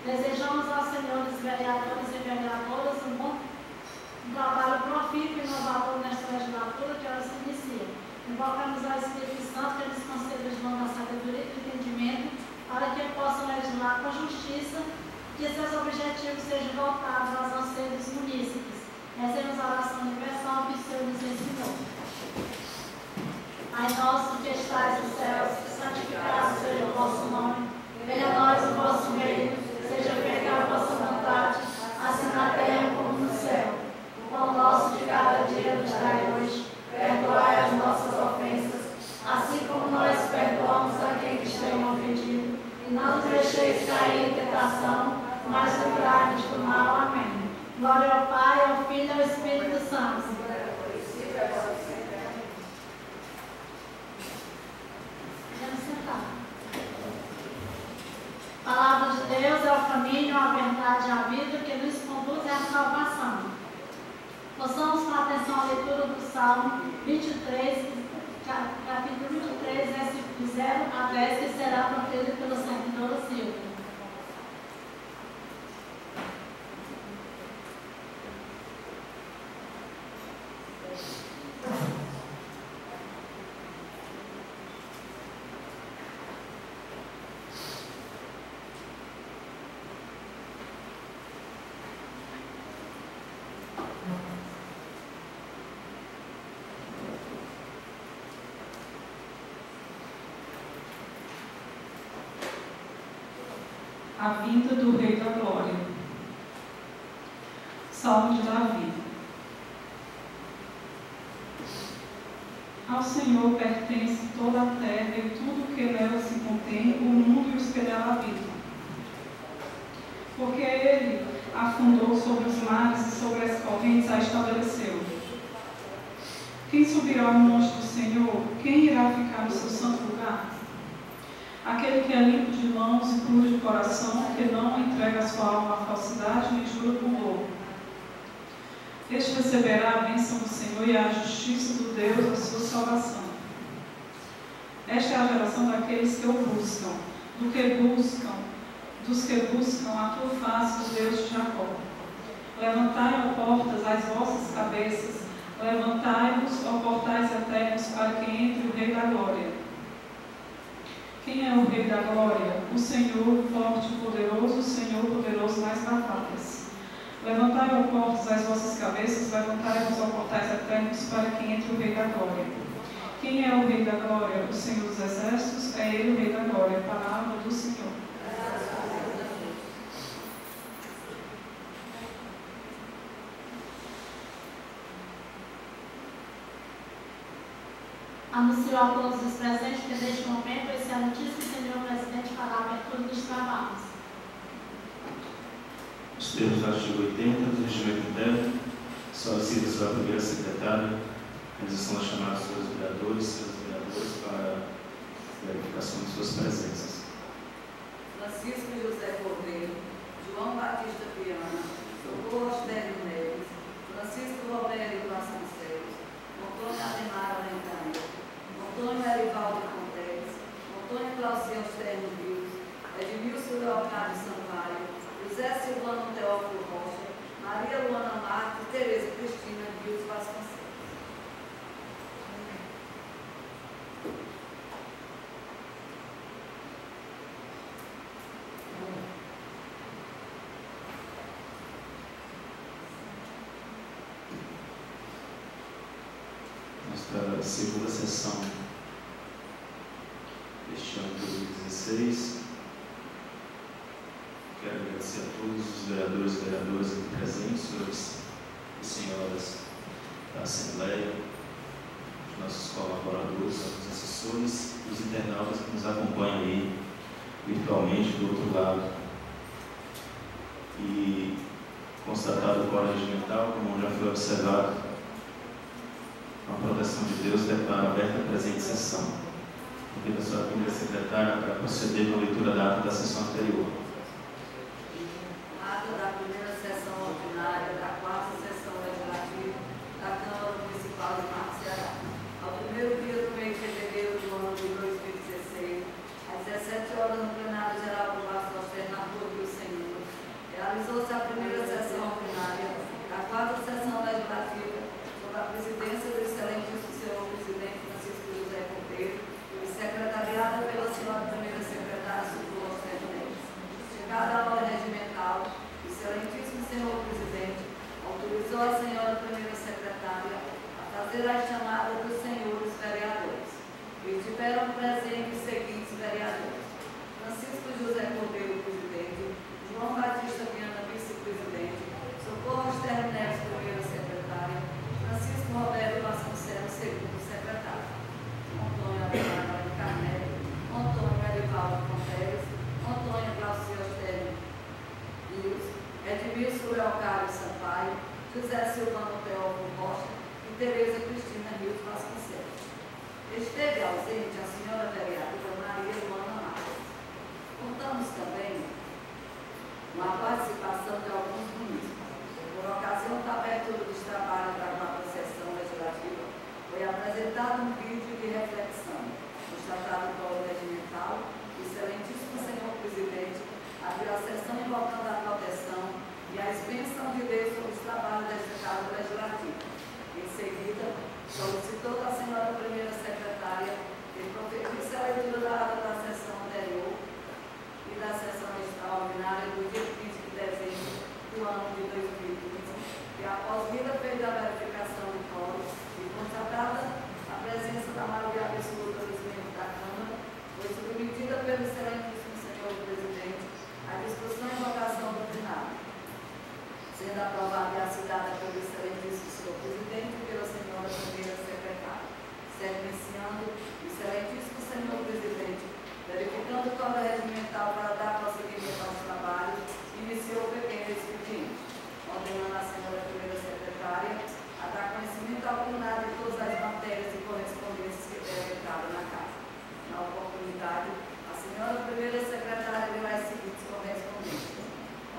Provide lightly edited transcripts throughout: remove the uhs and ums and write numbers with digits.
Desejamos aos senhores vereadores e vereadoras um bom trabalho profícuo e inovador nesta legislatura que ela se inicia. Invocamos ao Espírito Santo que nos conceda o dom da sabedoria e do entendimento para que possa legislar com justiça, que seus objetivos sejam voltados aos anseios dos munícipes. Rezemos a oração universal que o Senhor nos ensinou. Pai nosso que estais nos céus, santificado seja o vosso nome. Venha a nós o vosso reino, seja feita a vossa vontade, assim na terra como no céu. O pão nosso de cada dia nos dai hoje. Perdoai as nossas ofensas, assim como nós perdoamos a quem nos tem ofendido. E não nos deixeis cair em tentação, mas livrai-nos do mal. Amém. Glória ao Pai, ao Filho e ao Espírito Santo. Vamos sentar. A palavra de Deus é o caminho, a verdade e a vida que nos conduz à salvação. Possamos com atenção a leitura do Salmo 23, capítulo 23, versículo 0 a 10, que será proferido pela servidora Silvia. A vinda do Rei da Glória. Salmo de Davi. Ao Senhor pertence toda a terra e tudo que nela se contém, o mundo e os que nela habitam. Porque Ele afundou sobre os mares e sobre as correntes a estabeleceu. Quem subirá ao monte do Senhor? Quem irá ficar no seu santo lugar? Aquele que é limpo de mãos e puro de coração, que não entrega a sua alma à falsidade nem jura por louco. Este receberá a bênção do Senhor e a justiça do Deus da sua salvação. Esta é a geração daqueles que o buscam, dos que buscam a tua face, do Deus de Jacó. Levantai, ó portas, as vossas cabeças, levantai-vos, ó portais eternos, para que entre o Rei da Glória. Quem é o Rei da Glória? O Senhor, forte e poderoso, o Senhor poderoso nas batalhas. Levantai, ó portas, as vossas cabeças, levantai-vos, ó portais eternos, para que entre o Rei da Glória. Quem é o Rei da Glória? O Senhor dos Exércitos, é Ele o Rei da Glória. Palavra do Senhor. Anuncio a todos os presentes que neste momento o excelentíssimo senhor presidente fará a abertura dos trabalhos. Os termos do artigo 80 do regimento interno, solicita-se pela primeira secretária a realização das chamadas dos vereadores e seus vereadores para verificação de suas presenças. Francisco José Cordeiro, João Batista Piana, Socorro Ostério Neves, Francisco Romério Vasconcelos, Antônio Ademar Alencar, Antônio Erivaldo Conteres, Antônio Claudio Ostério Rios, Edmilson Leocádio Sampaio, José Silvano Teófilo Rocha, Maria Luana Marques, Tereza Cristina Rios Vasconcelos. Nesta segunda sessão deste ano de 2016, quero agradecer a todos os vereadores e vereadoras aqui presentes, senhores e senhoras da Assembleia, os nossos colaboradores, os assessores e os internautas que nos acompanham aí virtualmente do outro lado. E constatado o quórum regimental, como já foi observado, com a proteção de Deus, declaro aberta a presente sessão. Convido a sua primeira secretária para proceder na leitura da ata da sessão anterior. Ata da primeira sessão ordinária da quarta sessão legislativa da Câmara Municipal de Marcos Ceará. Ao primeiro dia do mês de fevereiro do ano de 2016, às 17 horas, no plenário geral do Vasco Externo na Rua Rio Senhor, fazer a chamada dos senhores vereadores. Estiveram presentes os seguintes vereadores: Francisco José Cordeiro, presidente; João Batista Viana, vice-presidente; Socorro Esther Neves, primeira secretária; Francisco Roberto Vasconcelos, segundo secretário; Antônio Ademar Carneiro; Antônio Arivaldo Fonteles; Antônio Glaucio Esther Rios; Edmilson Leocário Sampaio; José Silvano Teófilo Costa e Tereza Cristina Rios Vasconcelos. Esteve ausente a senhora vereadora Maria Luana Marques. Contamos também com a participação de alguns munícipes. Por ocasião da abertura dos trabalhos da quarta sessão legislativa, foi apresentado um vídeo de reflexão no Estatuto Regimental. Excelentíssimo senhor presidente, abriu a sessão invocando a proteção e a bênçãos de Deus sobre os trabalhos desta Casa Legislativa. Em seguida, solicitou da senhora primeira secretária que proferisse a leitura da ata da sessão anterior e da sessão extraordinária do dia 15 de dezembro do ano de 2015, e após vida feita a verificação do quórum e constatada a presença da maioria absoluta dos membros da Câmara, foi submetida pelo excelentíssimo senhor presidente à discussão e votação do plenário, sendo aprovada e assinada pelo excelentíssimo senhor presidente e pela senhora primeira secretária. Sentenciando, excelentíssimo senhor presidente, verificando o quórum regimental para dar prosseguimento aos trabalhos, iniciou o pequeno expediente, ordenando a senhora primeira secretária a dar conhecimento ao plenário de todas as matérias e correspondências que tenham entrado na casa. Na oportunidade, a senhora primeira secretária leu as seguintes correspondências: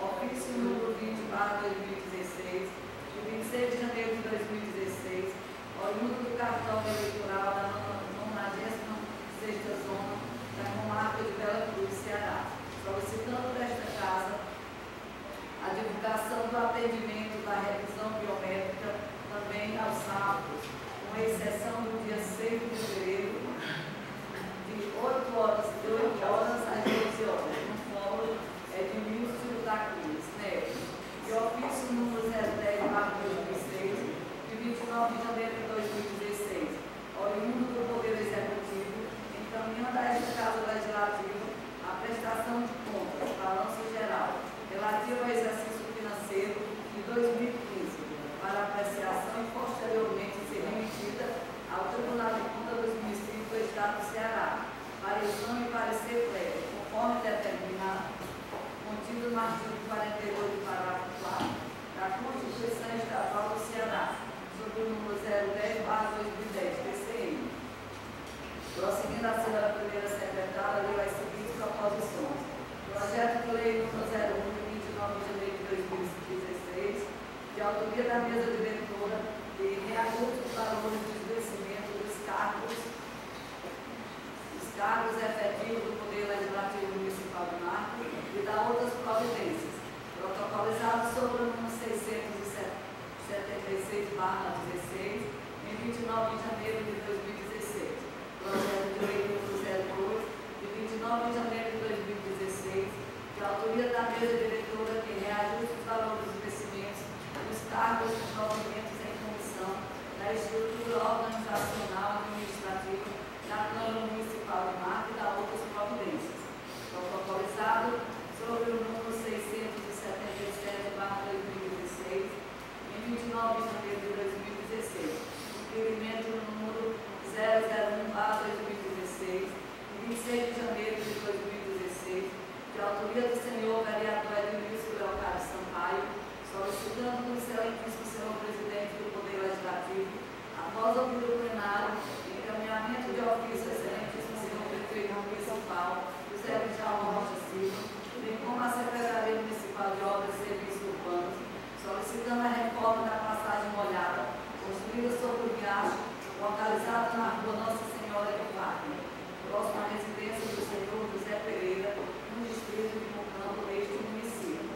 ofício número 20/2016, de 26 de janeiro de 2016, oriundo do cartório eleitoral da 96ª zona da comarca de Bela Cruz, Ceará, solicitando desta casa a divulgação do atendimento da revisão biométrica também aos sábados, com exceção do dia 6 de fevereiro, de 8 horas às 12 horas, no fórum Edmilson da Cruz Neves, e ofício número 010/2006, de 29 de janeiro de 2016, oriundo do Poder Executivo, encaminhando a esta Casa Legislativa a prestação de contas, balanço geral, relativo ao exercício financeiro de 2015, para apreciação e posteriormente ser remetida ao Tribunal de Contas dos Municípios do Estado do Ceará, para exame e parecer prévio, conforme determinado, contido no artigo 48, parágrafo 4 da Constituição Estadual do Ceará, sob o número 010/2010, TCM. Prosseguindo a senhora primeira secretária, leu as seguintes proposições: projeto de lei número 01, de 29 de janeiro de 2016, de autoria da mesa diretora, de reajuste dos valores de vencimento dos cargos efetivos do Poder Legislativo Municipal do Marco e da outras providências, protocolizado sobre o número 676/16, em 29 de janeiro de 2016. Projeto de lei número 02, de 29 de janeiro de 2016, de autoria da mesa diretora, que reajuste os valores dos vencimentos dos cargos e provimentos em comissão da estrutura organizacional administrativa da Câmara Municipal de Marco e da outras providências, protocolizado sobre o número 677/2016, em 29 de janeiro de 2016, requerimento no número 001/2016, de 26 de janeiro de 2016, de autoria do senhor vereador Edmilson Leocário Sampaio, solicitando do excelentíssimo senhor presidente do Poder Legislativo, após ouvir o plenário, encaminhamento de ofício ao excelentíssimo senhor prefeito municipal, José Jalma Rocha Silva, bem como a Secretaria Municipal de Obras e Serviços Urbanos, solicitando a reforma da passagem molhada, construída sobre o riacho, localizado na rua Nossa Senhora de Fátima, próximo à residência do senhor José Pereira, no distrito de Mucambo, neste município.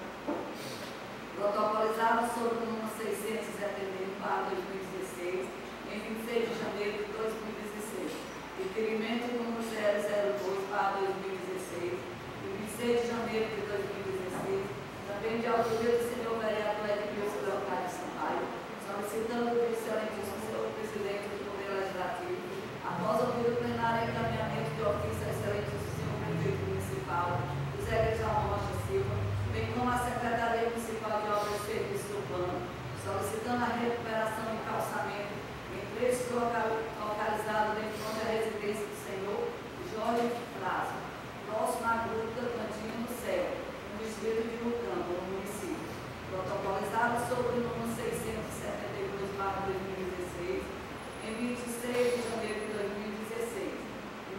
Protocolizado sobre o número 671/2016, em 26 de janeiro de 2016. Requerimento número 002/2016, de 26 de janeiro de 2016, também de autoria do senhor vereador Edmilson Leocário Sampaio, solicitando do excelentíssimo senhor presidente localizado em frente à residência do senhor Jorge Plaza, próximo à Gruta Cantinho do Céu, no distrito de Mucambo, no município. Protocolizado sobre o número 672/2016, em 26 de janeiro de 2016.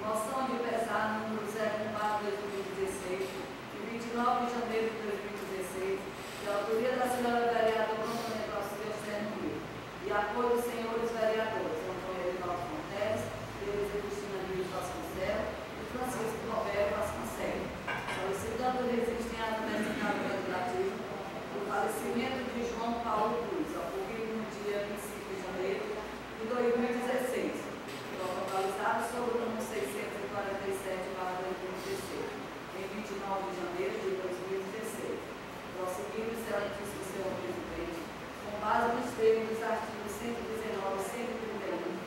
Moção de pesar número 01/2016, de 29 de janeiro de 2016, de autoria da senhora vereadora Antônia Glaucia Serno e apoio dos senhores vereadores Antônio Edvaldo Fontes, Tereza Cristina Luiz Vasconcelos e Francisco Roberto Vasconcelos, solicitando o registro em ato testificado legislativo do falecimento de João Paulo Cruz, ocorrido no dia 25 de janeiro de 2016, localizado sobre o número 647/2016, em 29 de janeiro de 2016. Prosseguindo, excelentíssimo senhor presidente, com base nos termos dos artigos 119 e 131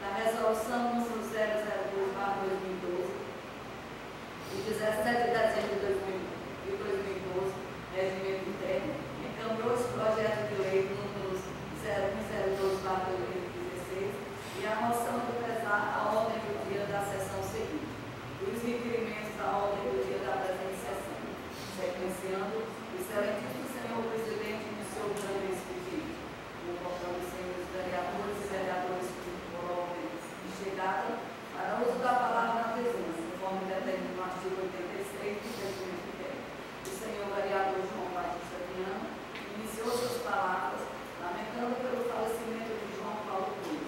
da resolução número 002/2012, de 17 de dezembro de 2012, regimento interno, encaminhou os projetos de lei números 0102/2016 e a moção de pesar a ordem do dia da sessão seguinte, os requerimentos da ordem do dia da presente sessão, sequenciando o excelentíssimo senhor presidente do seu grande pedido, convocando os senhores vereadores e vereadoras por ordem de chegada para uso da palavra na tribuna, conforme determinado no artigo 86 do regimento interno. O senhor vereador João Batista Viana iniciou suas palavras lamentando pelo falecimento de João Paulo Cruz,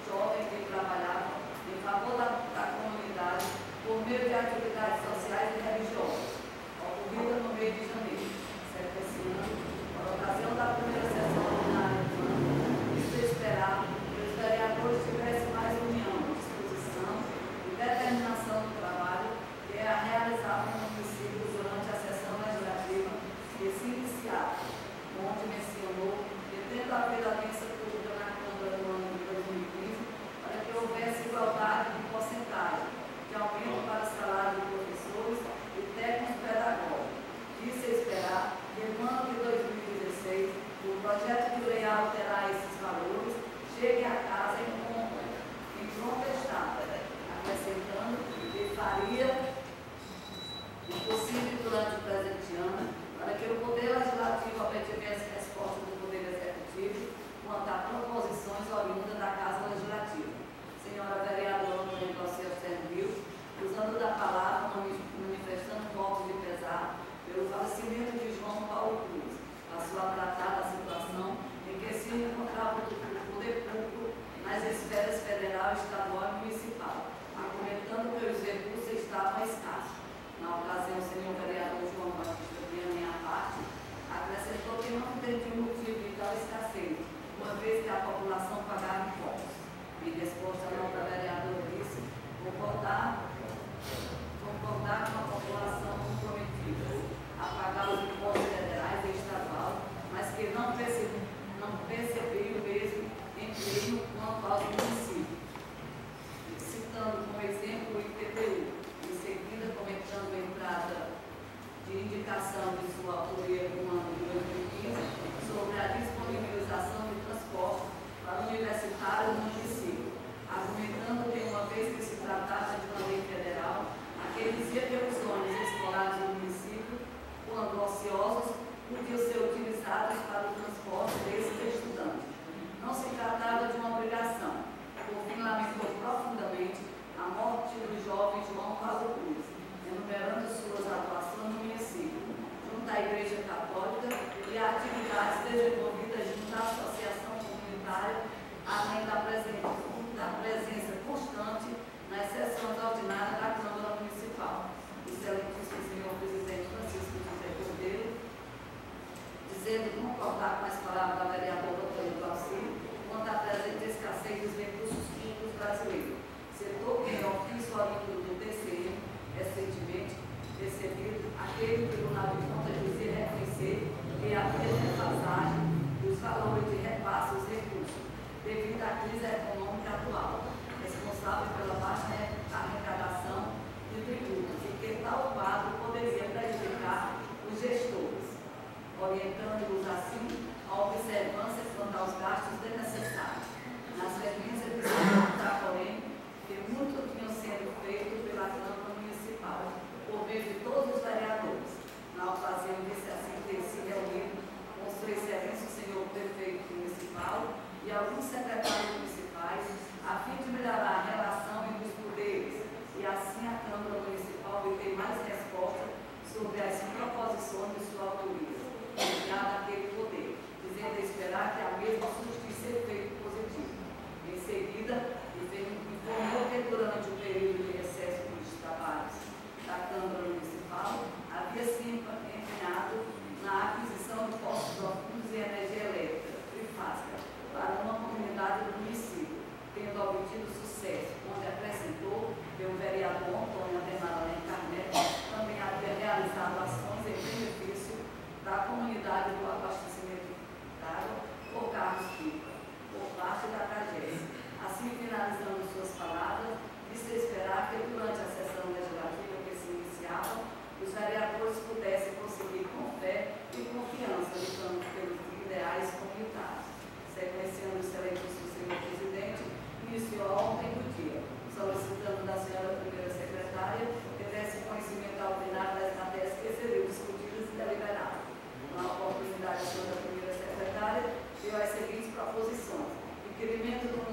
jovem que trabalhava em favor da comunidade por meio de atividades sociais e religiosas, ocorrida no mês de janeiro, sentenciando, por ocasião da primeira sessão ordinária do ano, e se esperar que os vereadores tivessem mais união, disposição e determinação no trabalho que é realizado no município durante a sessão legislativa que se iniciava, onde mencionou que, tendo havido audiência pública na Câmara no ano de 2015, para que houvesse igualdade de porcentagem de aumento para o salário de professores e técnicos pedagógicos. Disse esperar que, no ano de 2016, o projeto de lei a alterar esses valores chegue à casa em pronto estado, acrescentando que faria o possível durante o presente ano para que o Poder Legislativo obtivesse resposta do Poder Executivo quanto a proposições oriundas da Casa Legislativa. Senhora vereadora Antônia Glaucia Serno, usando da palavra, manifestando votos de pesar pelo falecimento de João Paulo Cruz, passou a tratar da situação em que se encontrava o poder público nas esferas federal, estadual e municipal, argumentando que os recursos estavam escassos. Na ocasião, o senhor vereador João Batista Viana, em a parte, acrescentou que não entendia o motivo de tal escassez, uma vez que a população pagava impostos. Em resposta à nota vereadora disse concordar com a população comprometida a pagar os impostos federais e estadual, mas que não percebia o mesmo empenho quanto aos municípios. Citando como exemplo o IPTU, em seguida comentando a entrada de indicação de sua autoria no ano de 2015 sobre a disponibilização de transporte para universitários no município,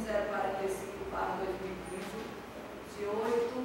1045/2015, de 8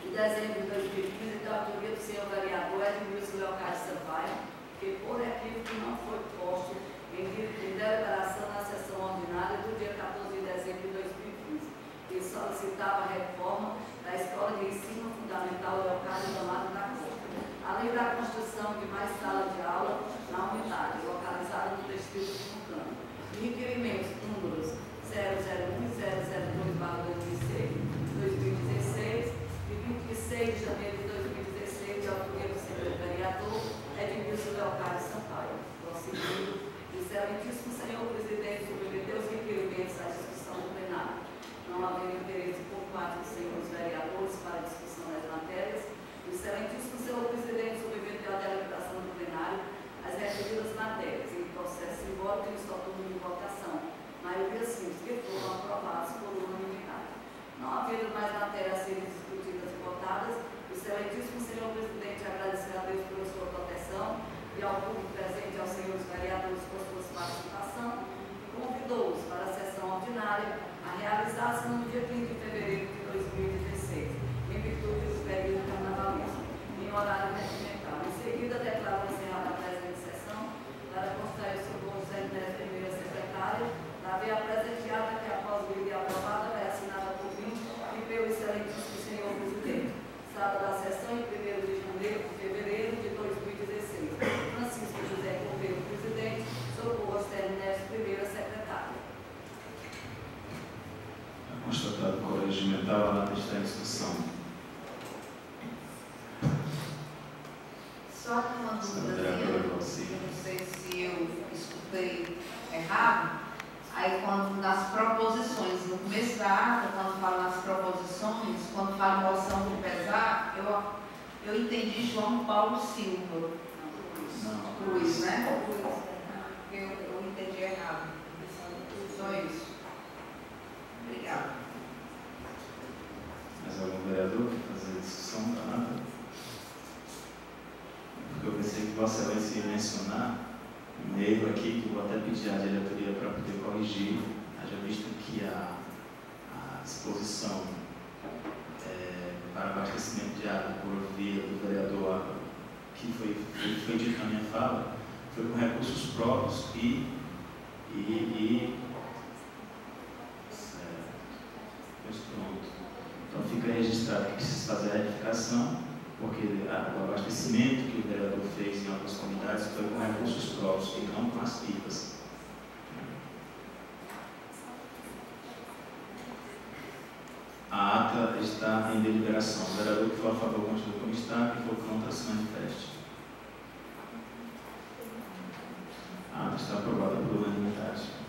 de dezembro de 2015, da autoria do senhor vereador Edmilson Leocádio Sampaio, que por equívoco não foi posto em deliberação na sessão ordinária do dia 14 de dezembro de 2015, que solicitava a reforma da Escola de Ensino Fundamental Leocádio Amado da Costa, além da construção de mais sala de aula na unidade, localizada no distrito de Tucano. Requerimentos números 001 e 002/2016, de 26 de janeiro de 2016, de autoria do senhor vereador Edmilson Leocádio Sampaio. Prosseguindo, o excelentíssimo senhor presidente submeteu os requerimentos à discussão do plenário, não havendo interesse por parte dos senhores vereadores para a discussão das matérias. O excelentíssimo senhor presidente submeteu à deliberação do plenário as referidas matérias em processo simbólico e só turno de votação, maioria simples, que foram aprovadas por unanimidade. Não havendo mais matérias a serem discutidas e votadas, o excelentíssimo senhor presidente agradeceu a Deus pela sua proteção e ao público presente, aos senhores vereadores por sua participação, e convidou-os para a sessão ordinária a realizar-se no dia 15 de fevereiro de 2016, em virtude do período carnavalesco, em horário regimental. Em seguida, declaro encerrada a presente sessão para constar o senhor José Inés, primeira secretária, da ver a presente ata que, após o e aprovada, é assinada por mim e pelo excelentíssimo senhor presidente. Sala da sessão em 1º de fevereiro de 2016. Francisco José Correia, presidente, Socorro Inés, primeira secretária. Constatado o Colégio Regimental, a nota está em discussão. Só que uma dúvida, eu não sei se eu escutei errado. Aí, quando nas proposições, no começo da ata, quando fala nas proposições, quando fala moção de pesar, eu entendi João Paulo Silva. Cruz, né? Eu entendi errado. Só isso. Obrigada. Mais algum vereador quer fazer a discussão da nada? Porque eu pensei que Vossa Excelência ia mencionar um erro aqui, que vou até pedir à diretoria para poder corrigir, haja visto que a disposição para abastecimento de água por via do vereador, que foi dito na minha fala, foi com recursos próprios e pronto. Então fica registrado que precisa fazer a retificação, porque o abastecimento que o vereador fez em algumas comunidades foi com recursos próprios e não com as pipas. A ata está em deliberação. O vereador que for a favor continua como está, que for contra se manifeste. A ata está aprovada por unanimidade.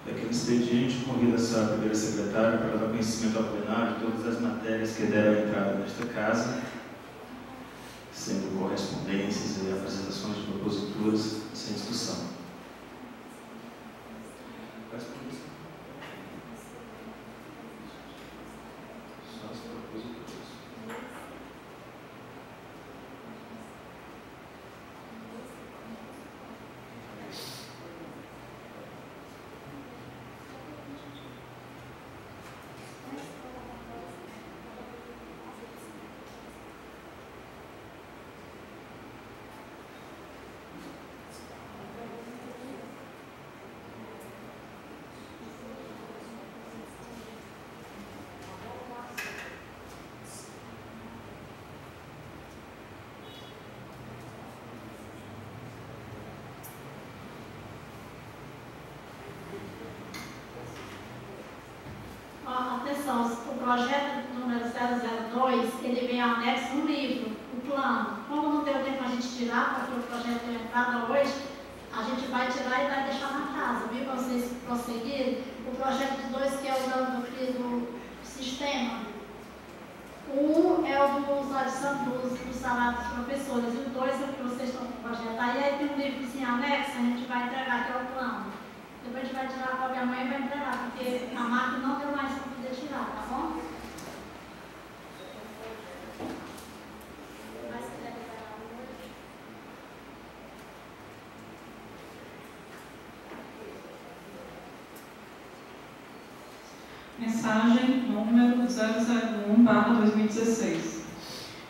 Daquele expediente, convido a senhora primeira secretária para dar conhecimento ao plenário de todas as matérias que deram entrada nesta casa, sendo correspondências e apresentações de proposituras sem discussão. Só as proposituras. Atenção, o projeto número 002, ele vem anexo um livro, o plano. Como não deu tempo a gente tirar, porque o projeto foi entrado hoje, a gente vai tirar e vai deixar na casa, viu? Para vocês prosseguirem. O projeto 2, que é o do sistema. Um é o dos adicionados dos salários dos professores, e o 2 é o que vocês estão com o projeto. Aí tem um livrozinho anexo, a gente vai entregar, que é o plano. Depois a gente vai tirar a cópia amanhã e vai entregar, porque a máquina não deu mais para poder tirar, tá bom? Mensagem número 001/2016.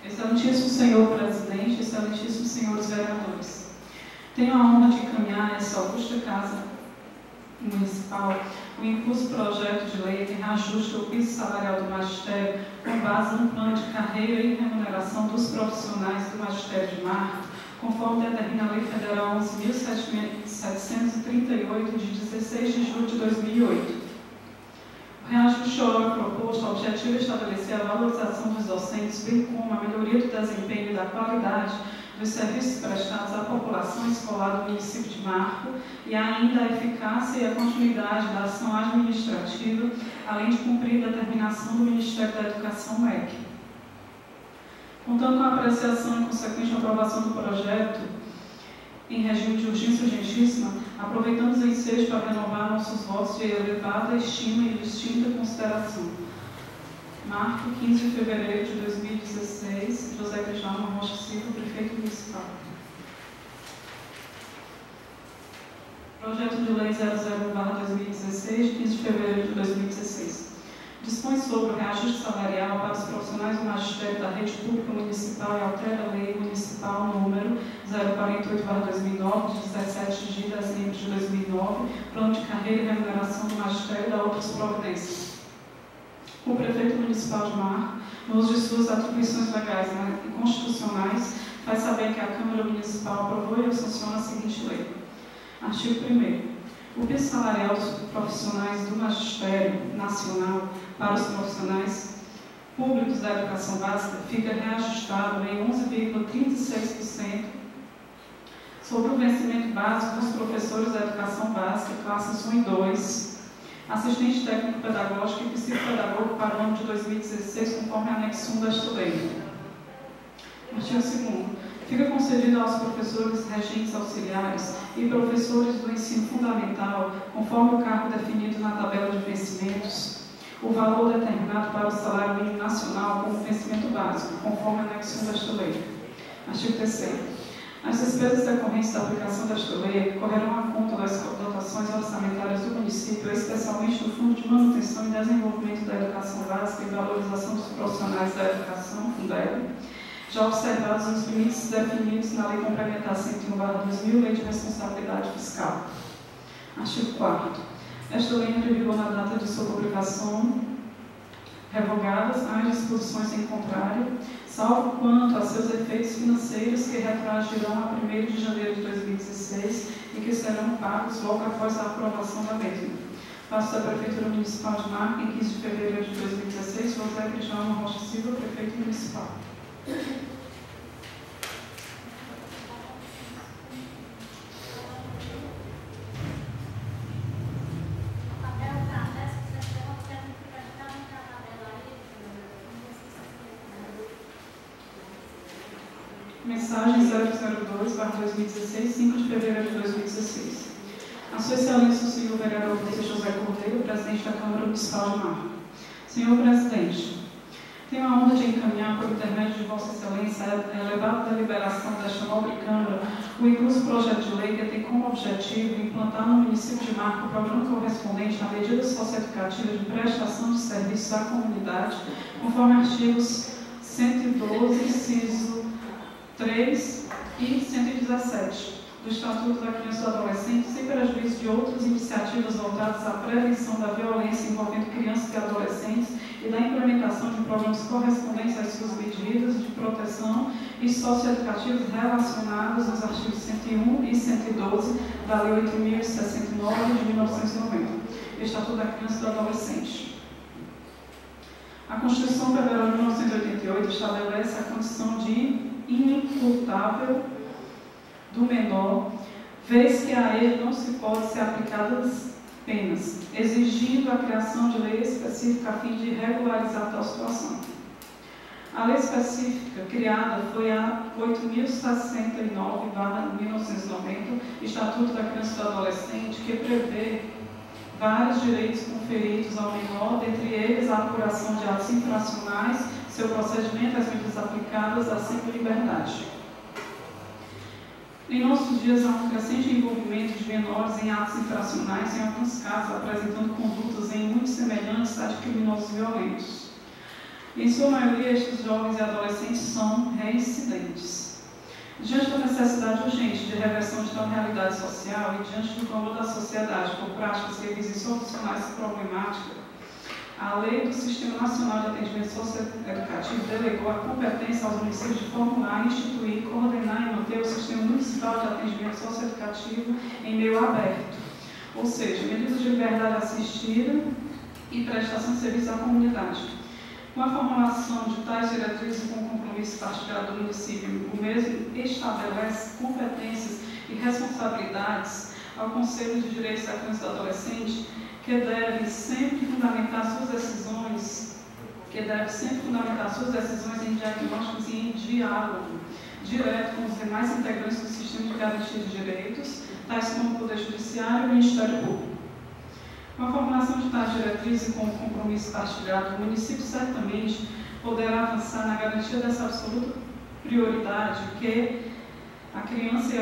Excelentíssimo Senhor Presidente, excelentíssimo Senhores Vereadores, tenho a honra de encaminhar a essa augusta Casa Municipal o incluso projeto de lei que reajusta o piso salarial do magistério com base no plano de carreira e remuneração dos profissionais do magistério de Marco, conforme determina a Lei Federal 11.738, de 16 de julho de 2008. O reajuste ora proposto, o objetivo é estabelecer a valorização dos docentes, bem como a melhoria do desempenho e da qualidade dos serviços prestados à população escolar do município de Marco e ainda a eficácia e a continuidade da ação administrativa, além de cumprir a determinação do Ministério da Educação, MEC. Contando com a apreciação e consequente aprovação do projeto em regime de urgência urgentíssima, aproveitamos o ensejo para renovar nossos votos de elevada estima e distinta consideração. Marco, 15 de fevereiro de 2016, José Cristiano Rocha Silva, Prefeito Municipal. Projeto de Lei 001/2016, 15 de fevereiro de 2016. Dispõe sobre o reajuste salarial para os profissionais do magistério da rede pública municipal e altera a Lei Municipal número 048/2009, de 17 de dezembro de 2009, Plano de Carreira e Remuneração do Magistério e da outras providências. O Prefeito Municipal de Marco, no uso de suas atribuições legais e constitucionais, faz saber que a Câmara Municipal aprovou e sanciona a seguinte lei. Artigo 1º. O piso salarial dos profissionais do magistério nacional para os profissionais públicos da educação básica fica reajustado em 11,36% sobre o vencimento básico dos professores da educação básica, classes 1 e 2, assistente técnico pedagógico e psicopedagogo para o ano de 2016, conforme anexo 1 desta lei. Artigo 2º. Fica concedido aos professores regentes auxiliares e professores do ensino fundamental, conforme o cargo definido na tabela de vencimentos, o valor determinado para o salário mínimo nacional como vencimento básico, conforme anexo 1 desta lei. Artigo 3º. As despesas decorrentes da aplicação desta lei correrão à conta das dotações orçamentárias do município, especialmente do Fundo de Manutenção e Desenvolvimento da Educação Básica e Valorização dos Profissionais da Educação, Fundeb, já observados nos limites definidos na Lei Complementar 101/2000, Lei de Responsabilidade Fiscal. Artigo 4º. Esta lei entra em vigor na data de sua publicação, revogadas as disposições em contrário, salvo quanto a seus efeitos financeiros que retroagirão a 1º de janeiro de 2016 e que serão pagos logo após a aprovação da mesma. Passo da Prefeitura Municipal de Marco, em 15 de fevereiro de 2016, José Cristiano Rocha Silva, Prefeito Municipal. Mensagem 002/2016, 5 de fevereiro de 2016. A Sua Excelência, o senhor vereador José Cordeiro, presidente da Câmara Municipal de Marco. Senhor Presidente, tenho a honra de encaminhar, por intermédio de Vossa Excelência, a elevada deliberação desta nobre Câmara, o incluso projeto de lei que tem como objetivo implantar no município de Marco o programa correspondente à medida socioeducativa de prestação de serviços à comunidade, conforme artigos 112, inciso 3 e 117 do Estatuto da Criança e do Adolescente, sem prejuízo de outras iniciativas voltadas à prevenção da violência envolvendo crianças e adolescentes e da implementação de programas correspondentes às suas medidas de proteção e socioeducativas relacionadas aos artigos 101 e 112 da Lei 8.069 de 1990, Estatuto da Criança e do Adolescente. A Constituição Federal de 1988 estabelece a condição de inimputável do menor, vez que a ele não se pode ser aplicadas penas, exigindo a criação de lei específica a fim de regularizar tal situação. A lei específica criada foi a 8.069/1990, Estatuto da Criança e do Adolescente, que prevê vários direitos conferidos ao menor, dentre eles a apuração de atos infracionais, seu procedimento, as medidas aplicadas, assim como liberdade. Em nossos dias há um crescente envolvimento de menores em atos infracionais, em alguns casos apresentando condutas muito semelhantes a de criminosos violentos. Em sua maioria, estes jovens e adolescentes são reincidentes. Diante da necessidade urgente de reversão de tal realidade social e diante do clamor da sociedade por práticas que visem solucionar essa problemática, a Lei do Sistema Nacional de Atendimento Socioeducativo delegou a competência aos municípios de formular, instituir, coordenar e manter o Sistema Municipal de Atendimento Socioeducativo em meio aberto, ou seja, medidas de liberdade assistida e prestação de serviço à comunidade. Com a formulação de tais diretrizes e com o compromisso partilhado do município, o mesmo estabelece competências e responsabilidades ao Conselho de Direitos da Criança e do Adolescente, que deve sempre fundamentar suas decisões em diagnósticos e em diálogo direto com os demais integrantes do sistema de garantia de direitos, tais como o Poder Judiciário e o Ministério Público. Com a formulação de tais diretrizes e com o compromisso partilhado, o município certamente poderá avançar na garantia dessa absoluta prioridade que a criança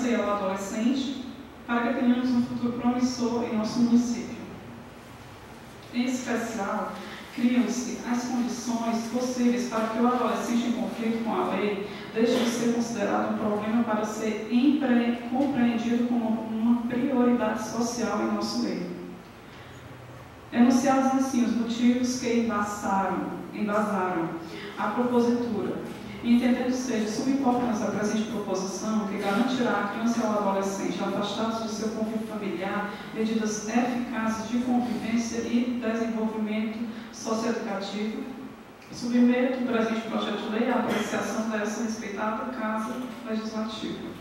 e o adolescente, para que tenhamos um futuro promissor em nosso município. Em especial, criam-se as condições possíveis para que o adolescente em conflito com a lei deixe de ser considerado um problema para ser compreendido como uma prioridade social em nosso meio. Enunciados assim os motivos que embasaram a propositura, entendendo ser de suma importância a presente proposição, que garantirá à criança e ao adolescente, afastados de seu convívio familiar, medidas eficazes de convivência e desenvolvimento socioeducativo, submeto o presente projeto de lei à apreciação dessa respeitada Casa Legislativa.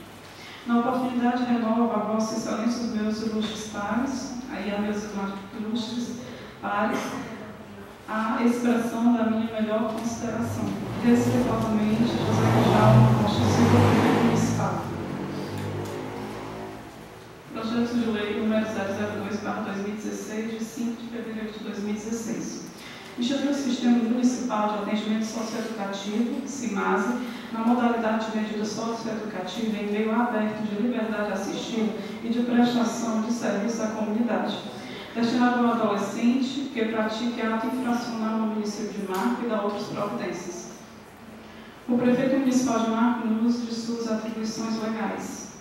Na oportunidade, renovo a Vossa Excelência os meus ilustres pares, a meus ilustres pares, a expressão da minha melhor consideração. Respeitosamente, José Djalma Costa Silva, Prefeito Municipal. Projeto de Lei número 002/2016, de 5 de fevereiro de 2016. Institui o Sistema Municipal de Atendimento Socioeducativo, SIMASE, na modalidade de medida socioeducativa em meio aberto de liberdade assistida e de prestação de serviço à comunidade, destinado ao adolescente que pratique ato infracional no município de Marco e da outras providências. O Prefeito Municipal de Marco, no uso de suas atribuições legais.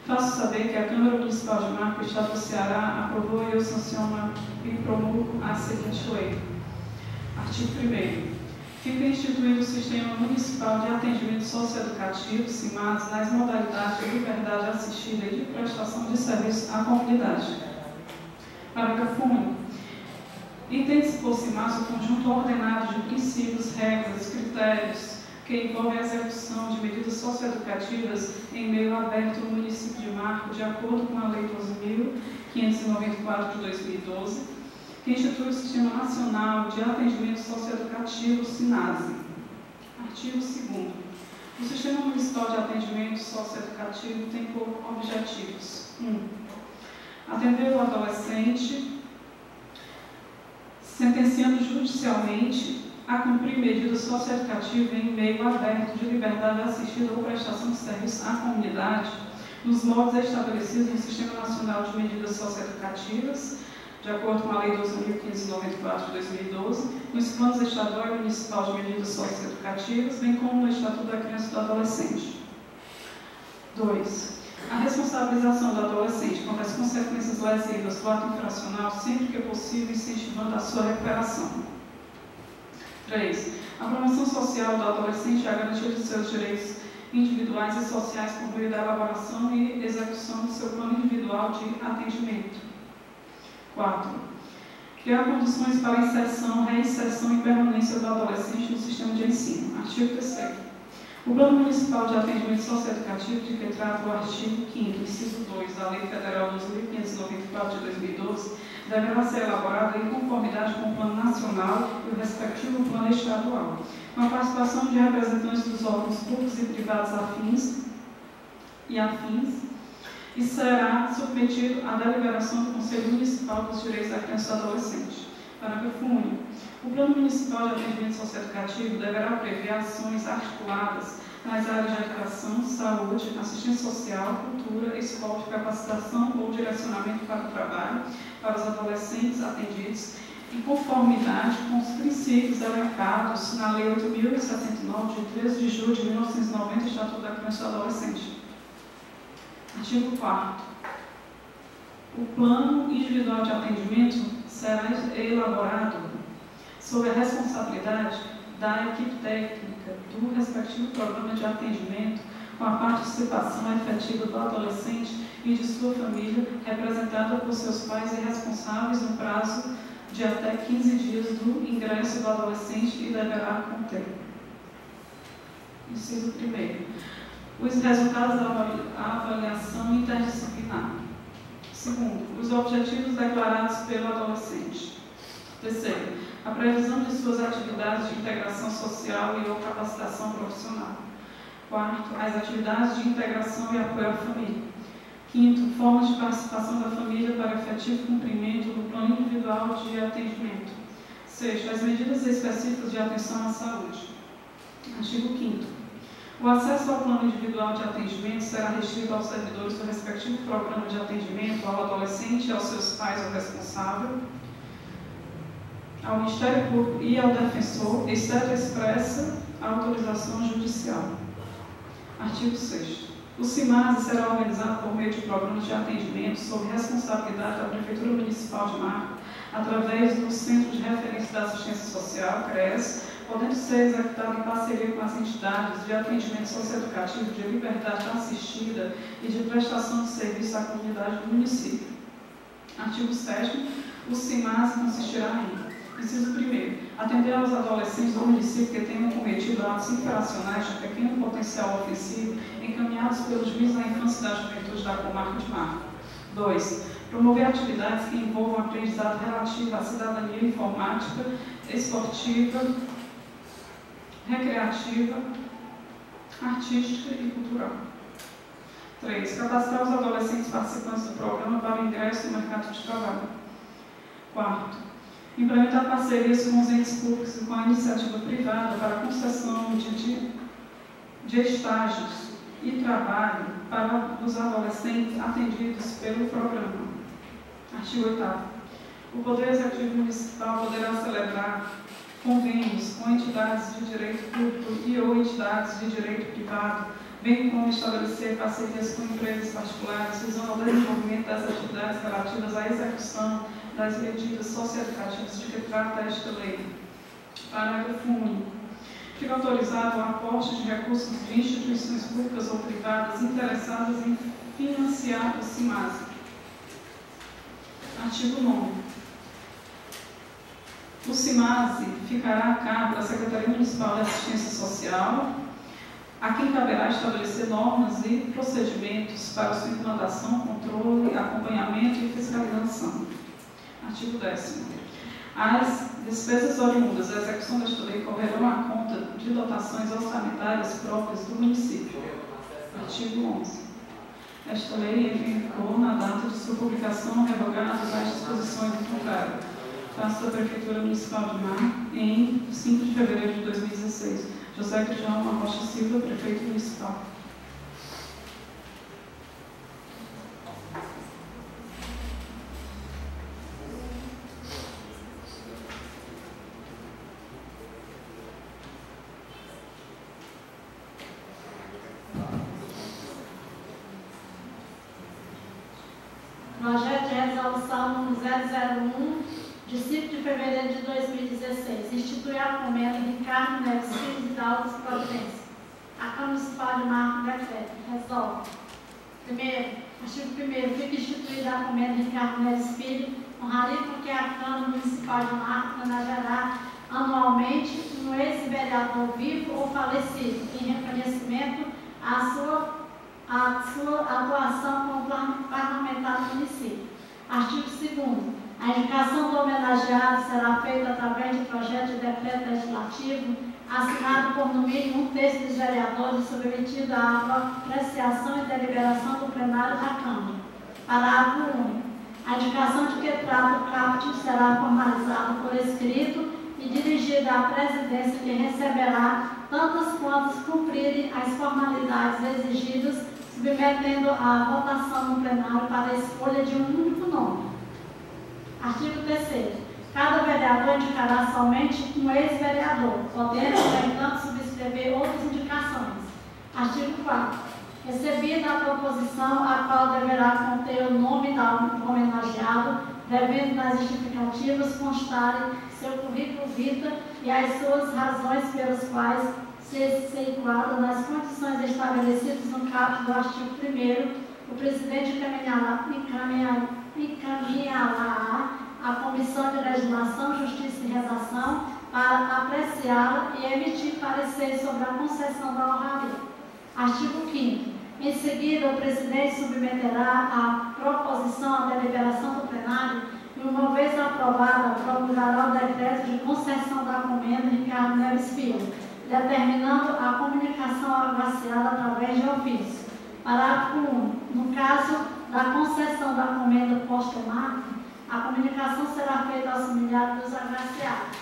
Faço saber que a Câmara Municipal de Marco, Estado do Ceará, aprovou e eu sanciono e promulgo a seguinte lei. Artigo 1º. Fica instituído o Sistema Municipal de Atendimento Socioeducativo, SIMAS, nas modalidades de liberdade assistida e de prestação de serviço à comunidade. Parágrafo único. Entende-se por SIMAS o conjunto ordenado de princípios, regras, critérios que envolvem a execução de medidas socioeducativas em meio aberto no município de Marco, de acordo com a Lei 12.594 de 2012, que institui o Sistema Nacional de Atendimento Socioeducativo, SINASE. Artigo 2º. O Sistema Municipal de Atendimento Socioeducativo tem por objetivos: 1. Atender o adolescente, sentenciando judicialmente a cumprir medida socioeducativa em meio aberto de liberdade assistida ou prestação de serviço à comunidade, nos moldes estabelecidos no Sistema Nacional de Medidas Socioeducativas, de acordo com a Lei 12.594 de 2012, nos planos estadual e municipal de medidas socioeducativas, bem como no Estatuto da Criança e do Adolescente. 2. A responsabilização do adolescente quanto às consequências lesivas do ato infracional, sempre que possível, incentivando a sua recuperação. 3. A promoção social do adolescente e a garantia de seus direitos individuais e sociais por meio da elaboração e execução do seu plano individual de atendimento. 4. Criar condições para a inserção, reinserção e permanência do adolescente no sistema de ensino. Artigo 3º. O Plano Municipal de Atendimento Socioeducativo, de que trata o artigo 5º, inciso 2 da Lei Federal 12.594 de 2012, deverá ser elaborado em conformidade com o Plano Nacional e o respectivo Plano Estadual, com a participação de representantes dos órgãos públicos e privados afins, e será submetido à deliberação do Conselho Municipal dos Direitos da Criança e do Adolescente. Parágrafo único. O Plano Municipal de Atendimento Socioeducativo deverá prever ações articuladas nas áreas de educação, saúde, assistência social, cultura, esporte, capacitação ou direcionamento para o trabalho para os adolescentes atendidos em conformidade com os princípios elencados na Lei 8.079, de 13 de julho de 1990, Estatuto da Criança e do Adolescente. Artigo 4º. O plano individual de atendimento será elaborado sob a responsabilidade da equipe técnica do respectivo programa de atendimento, com a participação efetiva do adolescente e de sua família, representada por seus pais e responsáveis no prazo de até 15 dias do ingresso do adolescente e deverá conter. Inciso 1º. Os resultados da avaliação interdisciplinar. 2º. Os objetivos declarados pelo adolescente. 3º. A previsão de suas atividades de integração social e ou capacitação profissional. 4º. As atividades de integração e apoio à família. 5º. Formas de participação da família para efetivo cumprimento do plano individual de atendimento. 6º. As medidas específicas de atenção à saúde. Artigo 5º. O acesso ao plano individual de atendimento será restrito aos servidores do respectivo programa de atendimento, ao adolescente e aos seus pais ou responsável, ao Ministério Público e ao defensor, exceto expressa autorização judicial. Artigo 6º. O CIMASE será organizado por meio de programas de atendimento sob responsabilidade da Prefeitura Municipal de Marco, através do Centro de Referência da Assistência Social, CREAS, podendo ser executado em parceria com as entidades de atendimento socioeducativo, de liberdade assistida e de prestação de serviço à comunidade do município. Artigo 7º. O CIMASE consistirá em: inciso 1º, atender aos adolescentes do município que tenham cometido atos infracionais de pequeno potencial ofensivo encaminhados pelo juiz da infância e da juventude da comarca de Marco. 2. Promover atividades que envolvam aprendizado relativo à cidadania informática, esportiva, recreativa, artística e cultural. 3. Capacitar os adolescentes participantes do programa para o ingresso no mercado de trabalho. 4. Implementar parcerias com os entes públicos e com a iniciativa privada para a concessão de estágios e trabalho para os adolescentes atendidos pelo programa. Artigo 8º. O Poder Executivo Municipal poderá celebrar convênios com entidades de direito público e ou entidades de direito privado, bem como estabelecer parcerias com empresas particulares, visando ao desenvolvimento das atividades relativas à execução das medidas socioeducativas de que trata esta lei. Parágrafo único. Fica autorizado o aporte de recursos de instituições públicas ou privadas interessadas em financiar o CIMASE. Artigo 9º. O CIMASE ficará a cargo da Secretaria Municipal de Assistência Social, a quem caberá estabelecer normas e procedimentos para sua implantação, controle, acompanhamento e fiscalização. Artigo 10º. As despesas oriundas da execução desta lei correrão à conta de dotações orçamentárias próprias do município. Artigo 11º. Esta lei entra em vigor na data de sua publicação, revogadas as disposições do contrário. Faço da Prefeitura Municipal de Mar, em 5 de fevereiro de 2016. José Cristiano Rocha Silva, Prefeito Municipal. Projeto de resolução número 001, de 5 de fevereiro de 2016, institui a comenda Ricardo Neves Filho de Altas Providências. A Câmara Municipal de Marco decreta. Resolve. Primeiro, artigo 1º, fica instituída a comenda Ricardo Neves Filho, honraria com que a Câmara Municipal de Marco homenageará anualmente um ex-vereador vivo ou falecido, em reconhecimento à sua atuação como parlamentar do município. Artigo 2º. A indicação do homenageado será feita através de projeto de decreto legislativo assinado por no mínimo 1/3 dos vereadores, submetido à apreciação e deliberação do plenário da Câmara. Parágrafo único. A indicação de que trata o caput será formalizada por escrito e dirigida à presidência, que receberá tantas quantas cumprirem as formalidades exigidas, submetendo a votação no plenário para a escolha de um único nome. Artigo 3º. Cada vereador indicará somente um ex-vereador, podendo, no entanto, subscrever outras indicações. Artigo 4º. Recebida a proposição, a qual deverá conter o nome do homenageado, devendo nas justificativas constarem seu currículo vitae e as suas razões pelas quais se enquadra nas condições estabelecidas no caput do artigo 1º, o presidente encaminhará à Comissão de Legislação, Justiça e Redação para apreciá-la e emitir parecer sobre a concessão da honraria. Artigo 5º. Em seguida, o presidente submeterá a proposição à deliberação do plenário e, uma vez aprovada, promulgará o decreto de concessão da comenda Ricardo Neves Filho, determinando a comunicação agraciada através de ofício. Parágrafo 1. No caso da concessão da comenda postular, a comunicação será feita aos familiares dos agraciados.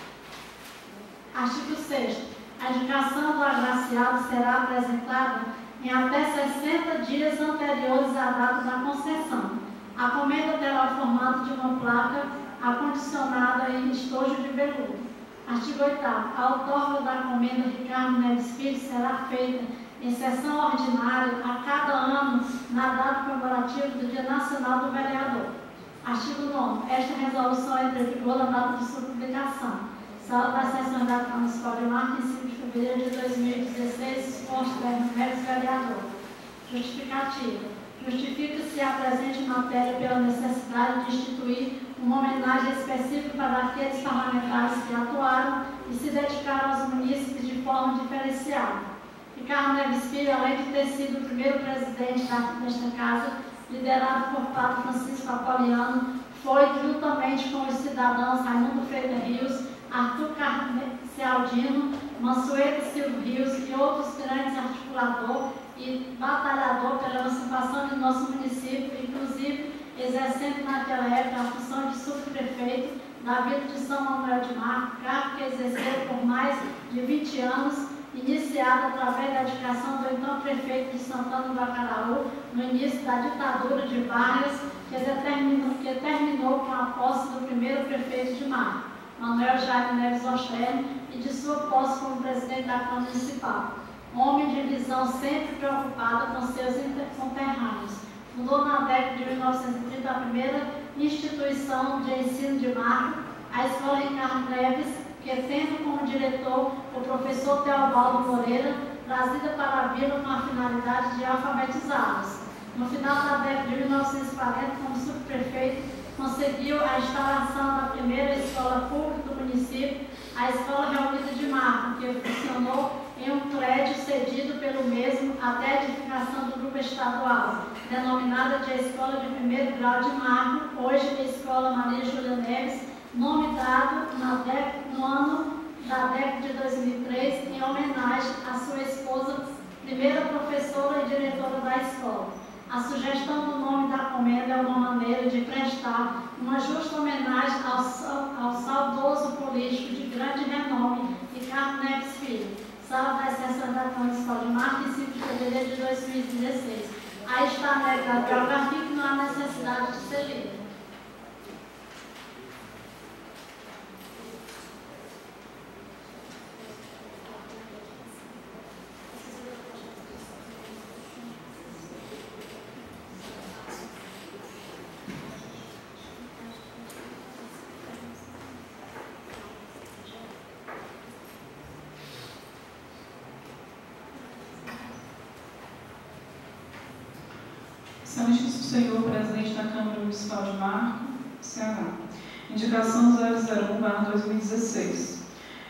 Artigo 6º. A indicação do agraciado será apresentada em até 60 dias anteriores à data da concessão. A comenda terá o formato de uma placa acondicionada em estojo de veludo. Artigo 8º. A outorga da comenda Ricardo Neves Filho será feita em sessão ordinária a cada ano na data comemorativa do Dia Nacional do Vereador. Artigo 9º. Esta resolução entra em vigor na data de sua publicação. Sala das Sessões da Câmara Municipal de Marte, em 5 de fevereiro de 2016, exposto Bernardo Neves, vereador. Justificativa. Justifica-se a presente matéria pela necessidade de instituir uma homenagem específica para aqueles parlamentares que atuaram e se dedicaram aos munícipes de forma diferenciada. Ricardo Neves Filho, além de ter sido o primeiro presidente desta casa, liderado por Padre Francisco Apoliano, foi, juntamente com os cidadãos Raimundo Freitas Rios, Arthur Cialdino, Mansueto Silva Rios e outros grandes articulador e batalhador pela emancipação de nosso município, inclusive exercendo naquela época a função de subprefeito da vila de São Manuel de Marco, cargo que exerceu por mais de 20 anos, iniciado através da indicação do então prefeito de Santana do Acaraú, no início da ditadura de Vargas, que terminou com a posse do primeiro prefeito de Marco, Manuel Jaime Neves Ostelli, e de sua posse como presidente da Câmara Municipal. Homem de visão sempre preocupada com seus conterrâneos. Fundou na década de 1930 a primeira instituição de ensino de Marco, a Escola Ricardo Neves, que tendo como diretor o professor Teobaldo Moreira, trazida para a vila com a finalidade de alfabetizá-los. No final da década de 1940, como subprefeito, conseguiu a instalação da primeira escola pública do município, a Escola Reunida de Marco, que funcionou em um prédio cedido pelo mesmo até a edificação do grupo estadual, denominada de Escola de Primeiro Grau de Marco, hoje a Escola Maria Júlia Neves, nome dado no ano da década de 2003, em homenagem à sua esposa, primeira professora e diretora da escola. A sugestão do nome da comenda é uma maneira de prestar uma justa homenagem ao saudoso político de grande renome, Ricardo Neves Filho. Sala das Sessões da Câmara Municipal de Marte, em 5 de fevereiro de 2016. Aí está a regra da biografia, que não há necessidade de ser lida. Excelentíssimo Senhor, presidente da Câmara Municipal de Marco, Ceará. Indicação 001/2016.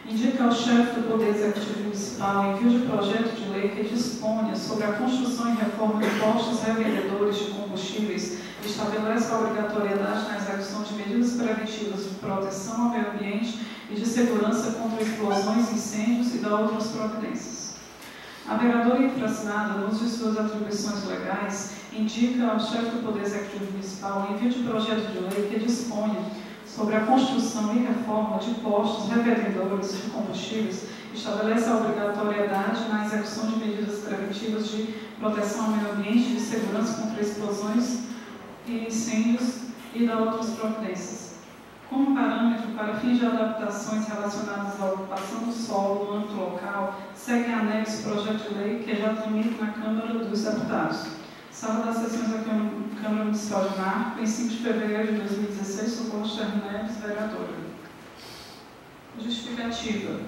Indica ao chefe do Poder Executivo Municipal envio de projeto de lei que disponha sobre a construção e reforma de postos revendedores de combustíveis e estabelece a obrigatoriedade na execução de medidas preventivas de proteção ao meio ambiente e de segurança contra explosões, incêndios e da outras providências. A vereadora infracionada, no uso de suas atribuições legais, indica ao chefe do Poder Executivo Municipal o envio de projeto de lei que disponha sobre a construção e reforma de postos revendedores de combustíveis Estabelece a obrigatoriedade na execução de medidas preventivas de proteção ao meio ambiente, de segurança contra explosões e incêndios e dá outras providências. Como parâmetro para fins de adaptações relacionadas à ocupação do solo no âmbito local, segue anexo projeto de lei que já tramita na Câmara dos Deputados. Sala das sessões da Câmara Municipal de Marco, em 5 de fevereiro de 2016, Socorro Cherno Neves, vereadora. Justificativa.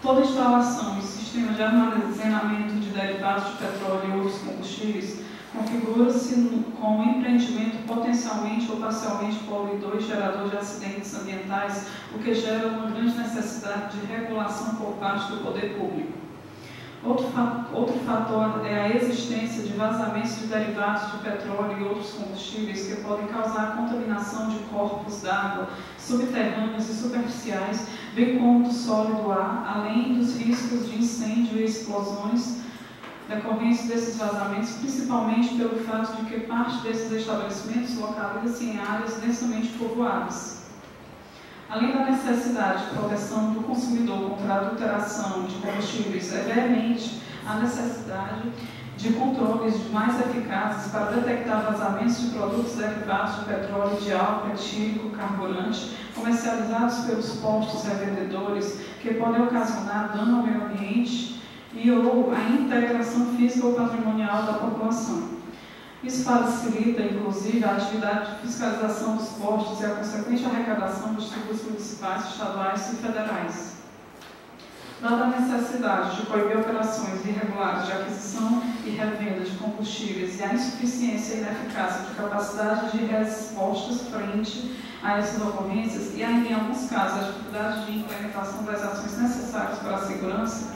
Toda instalação e sistema de armazenamento de derivados de petróleo e outros combustíveis configura-se como empreendimento potencialmente ou parcialmente poluidor e gerador de acidentes ambientais, o que gera uma grande necessidade de regulação por parte do poder público. Outro fator é a existência de vazamentos de derivados de petróleo e outros combustíveis que podem causar contaminação de corpos d'água subterrâneos e superficiais, bem como do solo e do ar, além dos riscos de incêndio e explosões decorrentes desses vazamentos, principalmente pelo fato de que parte desses estabelecimentos localiza-se em áreas densamente povoadas. Além da necessidade de proteção do consumidor contra a adulteração de combustíveis, é veemente a necessidade de controles mais eficazes para detectar vazamentos de produtos derivados de petróleo, de álcool etílico, carburante, comercializados pelos postos revendedores, que podem ocasionar dano ao meio ambiente e ou a integração física ou patrimonial da população. Isso facilita, inclusive, a atividade de fiscalização dos postos e a consequente arrecadação dos tributos municipais, estaduais e federais. Dada a necessidade de coibir operações irregulares de aquisição e revenda de combustíveis e a insuficiência e ineficácia de capacidade de respostas frente a essas ocorrências e, em alguns casos, a dificuldade de implementação das ações necessárias para a segurança,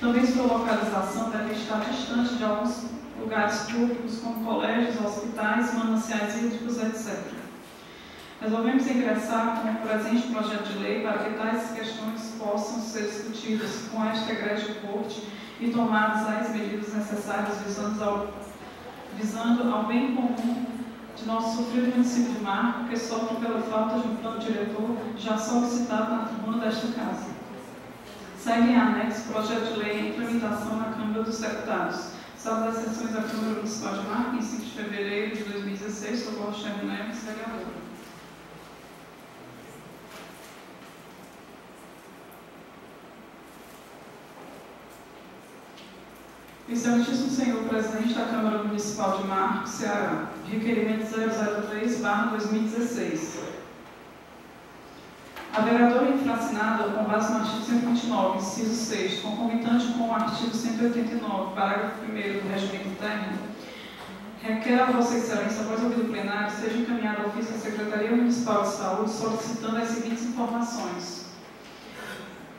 também sua localização deve estar distante de alguns lugares públicos, como colégios, hospitais, mananciais hídricos, etc. Resolvemos ingressar com o presente projeto de lei para que tais questões possam ser discutidas com esta Igreja Corte e tomadas as medidas necessárias visando ao bem comum de nosso sofrido município de Marco, que sofre pela falta de um plano diretor já solicitado na tribuna desta Casa. Segue em anexo projeto de lei em tramitação na Câmara dos Deputados. Sala das sessões da Câmara Municipal de Marco, em 5 de fevereiro de 2016, Socorro Cherno Neves, vereadora. Excelentíssimo Senhor Presidente da Câmara Municipal de Marco, Ceará, requerimento 003/2016. A vereadora infracinada, com base no artigo 129, inciso 6, concomitante com o artigo 189, parágrafo 1º do Regimento Interno, requer a Vossa Excelência, após ouvido o plenário, seja encaminhado ao ofício da Secretaria Municipal de Saúde solicitando as seguintes informações.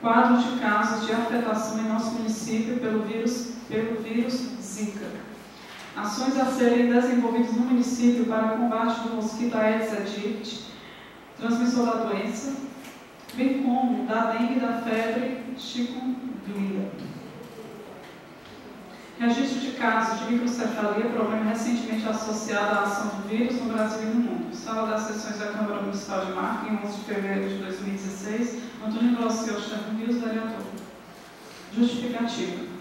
Quadro de casos de afetação em nosso município pelo vírus Zika. Ações a serem desenvolvidas no município para o combate do mosquito Aedes aegypti, transmissor da doença, bem como da dengue e da febre chikungunya. Registro de casos de microcefalia, problema recentemente associado à ação do vírus no Brasil e no mundo. Sala das sessões da Câmara Municipal de Marco, em 11 de fevereiro de 2016, Antônio Glaucio Cherno Neves, vereador. Justificativa.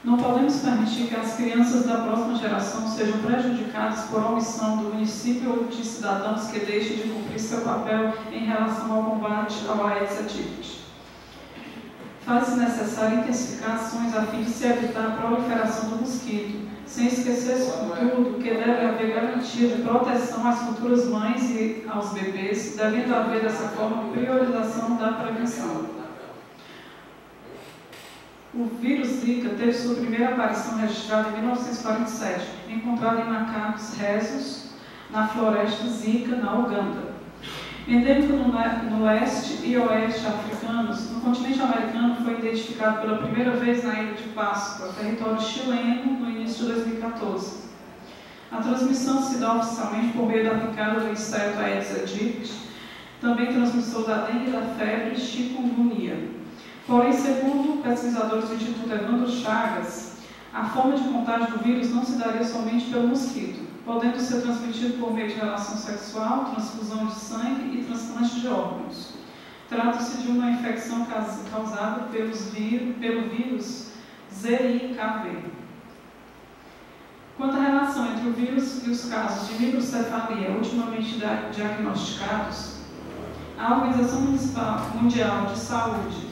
Não podemos permitir que as crianças da próxima geração sejam prejudicadas por omissão do município ou de cidadãos que deixem de cumprir seu papel em relação ao combate ao Aedes aegypti. Faz-se necessário intensificar ações a fim de se evitar a proliferação do mosquito, sem esquecer, sobretudo, que deve haver garantia de proteção às futuras mães e aos bebês, devendo haver, dessa forma, priorização da prevenção. O vírus Zika teve sua primeira aparição registrada em 1947, encontrado em macacos rhesus, na floresta Zika, na Uganda. Endêmico no leste e oeste africanos, no continente americano foi identificado pela primeira vez na Ilha de Páscoa, território chileno, no início de 2014. A transmissão se dá oficialmente por meio da picada do inseto Aedes aegypti, também transmissor da dengue e da febre chikungunya. Porém, segundo pesquisadores do Instituto Evandro Chagas, a forma de contágio do vírus não se daria somente pelo mosquito, podendo ser transmitido por meio de relação sexual, transfusão de sangue e transplante de órgãos. Trata-se de uma infecção causada pelo vírus ZIKV. Quanto à relação entre o vírus e os casos de microcefalia ultimamente diagnosticados, a Organização Mundial de Saúde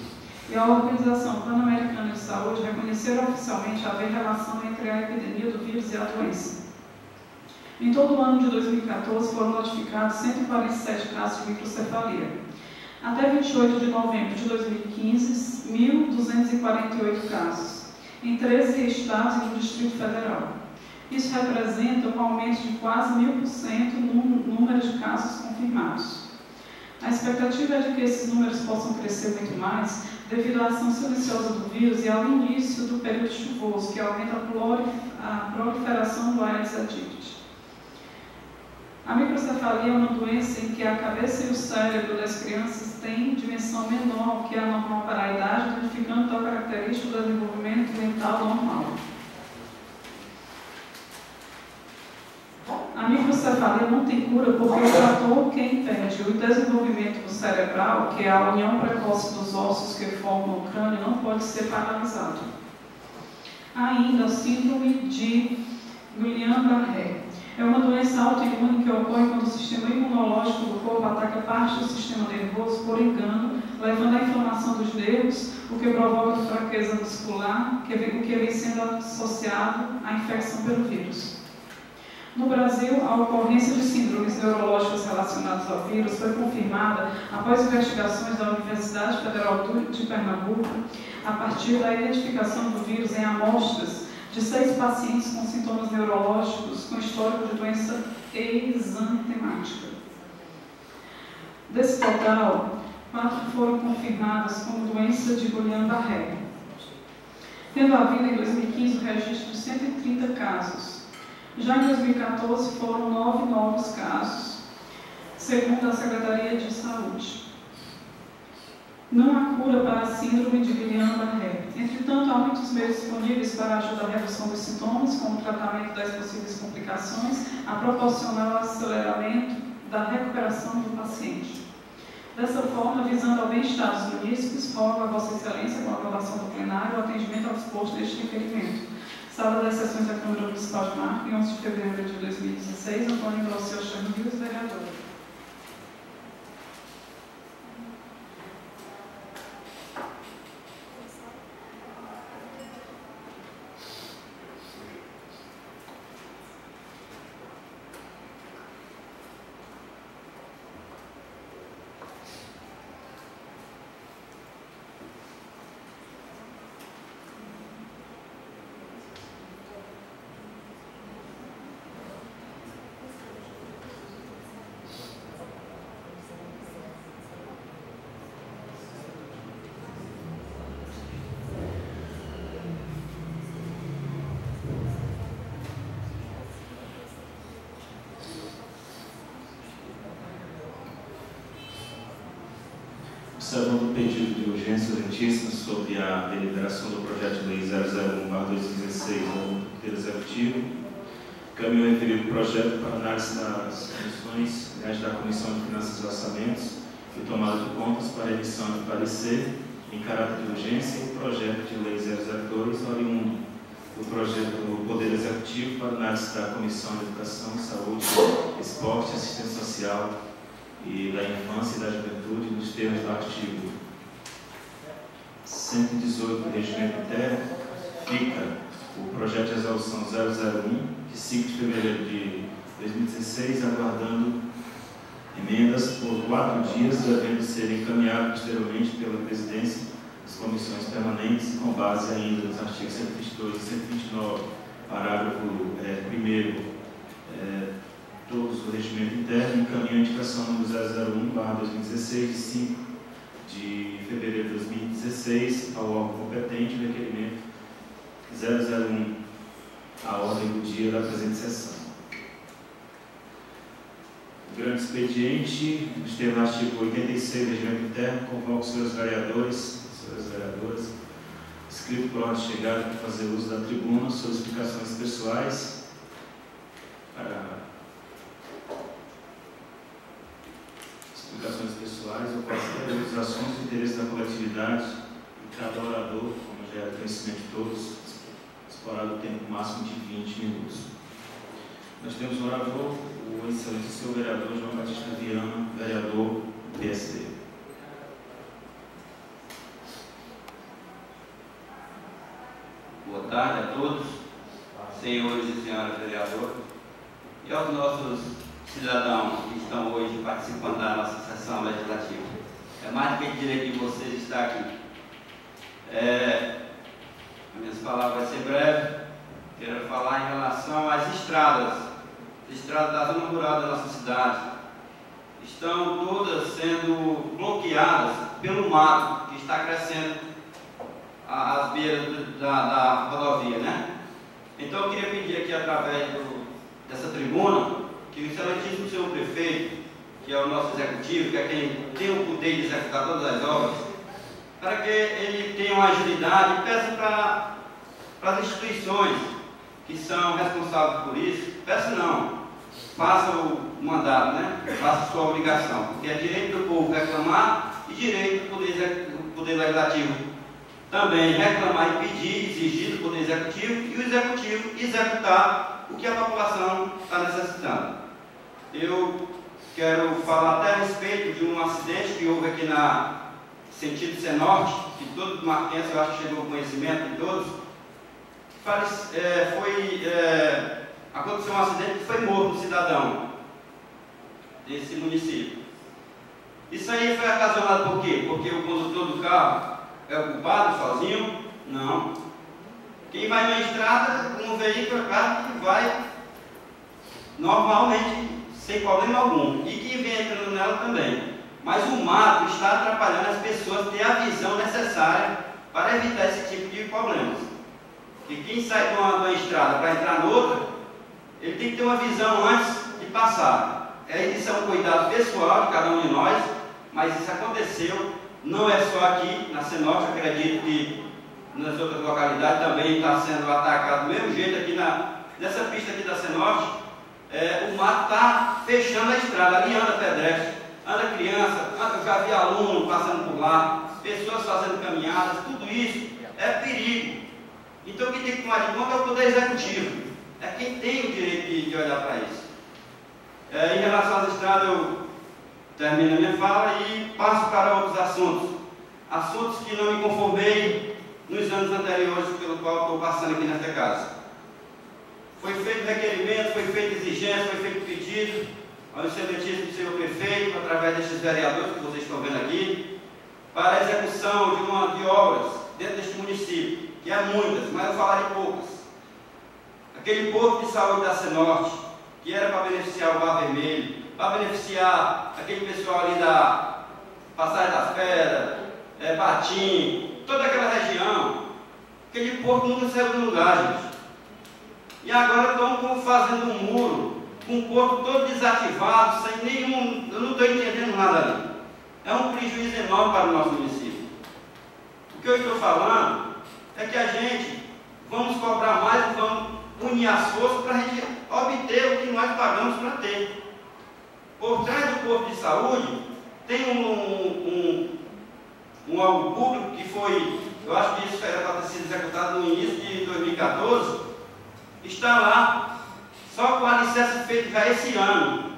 e a Organização Pan-Americana de Saúde reconheceram oficialmente haver relação entre a epidemia do vírus e a doença. Em todo o ano de 2014 foram notificados 147 casos de microcefalia. Até 28 de novembro de 2015, 1.248 casos, em 13 estados e no Distrito Federal. Isso representa um aumento de quase 1000% no número de casos confirmados. A expectativa é de que esses números possam crescer muito mais devido à ação silenciosa do vírus e ao início do período chuvoso, que aumenta a proliferação do Aedes aegypti. A microcefalia é uma doença em que a cabeça e o cérebro das crianças têm dimensão menor que a normal para a idade, modificando tal característica do desenvolvimento mental normal. A microcefalia não tem cura porque o fator que impede o desenvolvimento cerebral, que é a união precoce dos ossos que formam o crânio, não pode ser paralisado. Ainda, a síndrome de Guillain-Barré é uma doença autoimune que ocorre quando o sistema imunológico do corpo ataca parte do sistema nervoso por engano, levando à inflamação dos nervos, o que provoca fraqueza muscular, o que vem sendo associado à infecção pelo vírus. No Brasil, a ocorrência de síndromes neurológicas relacionadas ao vírus foi confirmada após investigações da Universidade Federal de Pernambuco, a partir da identificação do vírus em amostras de 6 pacientes com sintomas neurológicos com histórico de doença exantemática. Desse total, 4 foram confirmadas como doença de Guillain-Barré, tendo havido em 2015 o registro de 130 casos. Já em 2014 foram 9 novos casos, segundo a Secretaria de Saúde. Não há cura para a síndrome de Guillain-Barré. Entretanto, há muitos meios disponíveis para ajudar a redução dos sintomas, como o tratamento das possíveis complicações, a proporcionar o aceleramento da recuperação do paciente. Dessa forma, visando ao bem-estar dos munícipes, rogo a Vossa Excelência, com a aprovação do plenário, o atendimento ao disposto deste requerimento. Sala das Sessões da Câmara Municipal de Marco, em 11 de fevereiro de 2016, Antônio Glaucio Chernobyl, vereador. Observando o pedido de urgência urgentíssima sobre a deliberação do projeto de lei 001/2016 do Poder Executivo, caminho o referido projeto para análise das comissões, da Comissão de Finanças e Orçamentos e tomada de contas para emissão de parecer em caráter de urgência e o projeto de lei 002, oriundo do projeto do Poder Executivo para análise da Comissão de Educação, Saúde, Esporte, Assistência Social e da Infância e da Juventude, nos termos do artigo 118 do Regimento Interno, fica o projeto de resolução 001, de 5 de fevereiro de 2016, aguardando emendas por 4 dias, devendo ser encaminhado posteriormente pela presidência das comissões permanentes, com base ainda nos artigos 122 e 129, parágrafo 1º, todos do regimento interno, encaminham a indicação número 001/2016, de 5 de fevereiro de 2016, ao órgão competente, o requerimento 001, a ordem do dia da presente sessão. O grande expediente, nos termos do artigo 86 do regimento interno, convoca os senhores vereadores, senhoras vereadoras, inscrito por ordem de chegada para fazer uso da tribuna, suas explicações pessoais, eu posso ter uso os assuntos de interesse da coletividade e cada orador, como já é do conhecimento de todos, explorar o tempo máximo de 20 minutos. Nós temos o orador, o excelente senhor vereador João Batista Viana, vereador do PSD. Boa tarde a todos, senhores e senhoras vereadores, e aos nossos cidadãos que estão hoje participando da nossa sessão legislativa. É mais do que direito de vocês estar aqui. As minhas palavras vão ser breves. Quero falar em relação às estradas da zona rural da nossa cidade. Estão todas sendo bloqueadas pelo mato que está crescendo às beiras da rodovia, né? Então eu queria pedir aqui, através dessa tribuna, que o excelentíssimo senhor prefeito, que é o nosso executivo, que é quem tem o poder de executar todas as obras, para que ele tenha uma agilidade e peça para as instituições que são responsáveis por isso, peça não, faça o mandato, né? Faça a sua obrigação, porque é direito do povo reclamar e direito do poder legislativo também reclamar e pedir, exigir do poder executivo e o executivo executar o que a população está necessitando. Eu quero falar até a respeito de um acidente que houve aqui na sentido Cenorte, que todo marquense, eu acho que chegou ao conhecimento de todos. Aconteceu um acidente que foi morto um cidadão desse município. Isso aí foi ocasionado por quê? Porque o condutor do carro é o culpado sozinho? Não. Quem vai na estrada, um veículo é carro que vai normalmente, sem problema algum. E quem vem entrando nela também. Mas o mato está atrapalhando as pessoas a ter a visão necessária para evitar esse tipo de problemas. Porque quem sai de uma estrada para entrar noutra, ele tem que ter uma visão antes de passar. Isso é um cuidado pessoal de cada um de nós, mas isso aconteceu, não é só aqui na Cenorte, acredito que nas outras localidades também está sendo atacado do mesmo jeito aqui nessa pista aqui da Cenorte. O mato está fechando a estrada, ali anda pedestre, anda criança, eu já vi aluno passando por lá, pessoas fazendo caminhadas, tudo isso é perigo. Então quem tem que tomar de conta é o Poder Executivo, é quem tem o direito de olhar para isso. Em relação às estradas, eu termino a minha fala e passo para outros assuntos que não me conformei nos anos anteriores pelo qual estou passando aqui nesta casa. Foi feito requerimento, foi feita exigência, foi feito pedido ao excelentíssimo senhor prefeito, através destes vereadores que vocês estão vendo aqui, para a execução de obras dentro deste município, que há muitas, mas eu falarei poucas. Aquele posto de saúde da Cenorte, que era para beneficiar o Bar Vermelho, para beneficiar aquele pessoal ali da Passagem das Pedras, Batim, toda aquela região, aquele posto nunca saiu do lugar, gente. E agora estão fazendo um muro, com o porto todo desativado, sem nenhum. Eu não estou entendendo nada ali. É um prejuízo enorme para o nosso município. O que eu estou falando é que a gente vamos cobrar mais e vamos unir as forças para a gente obter o que nós pagamos para ter. Por trás do posto de saúde tem um algo público que foi, eu acho que isso era para ter sido executado no início de 2014, está lá, só com a licença feita já esse ano,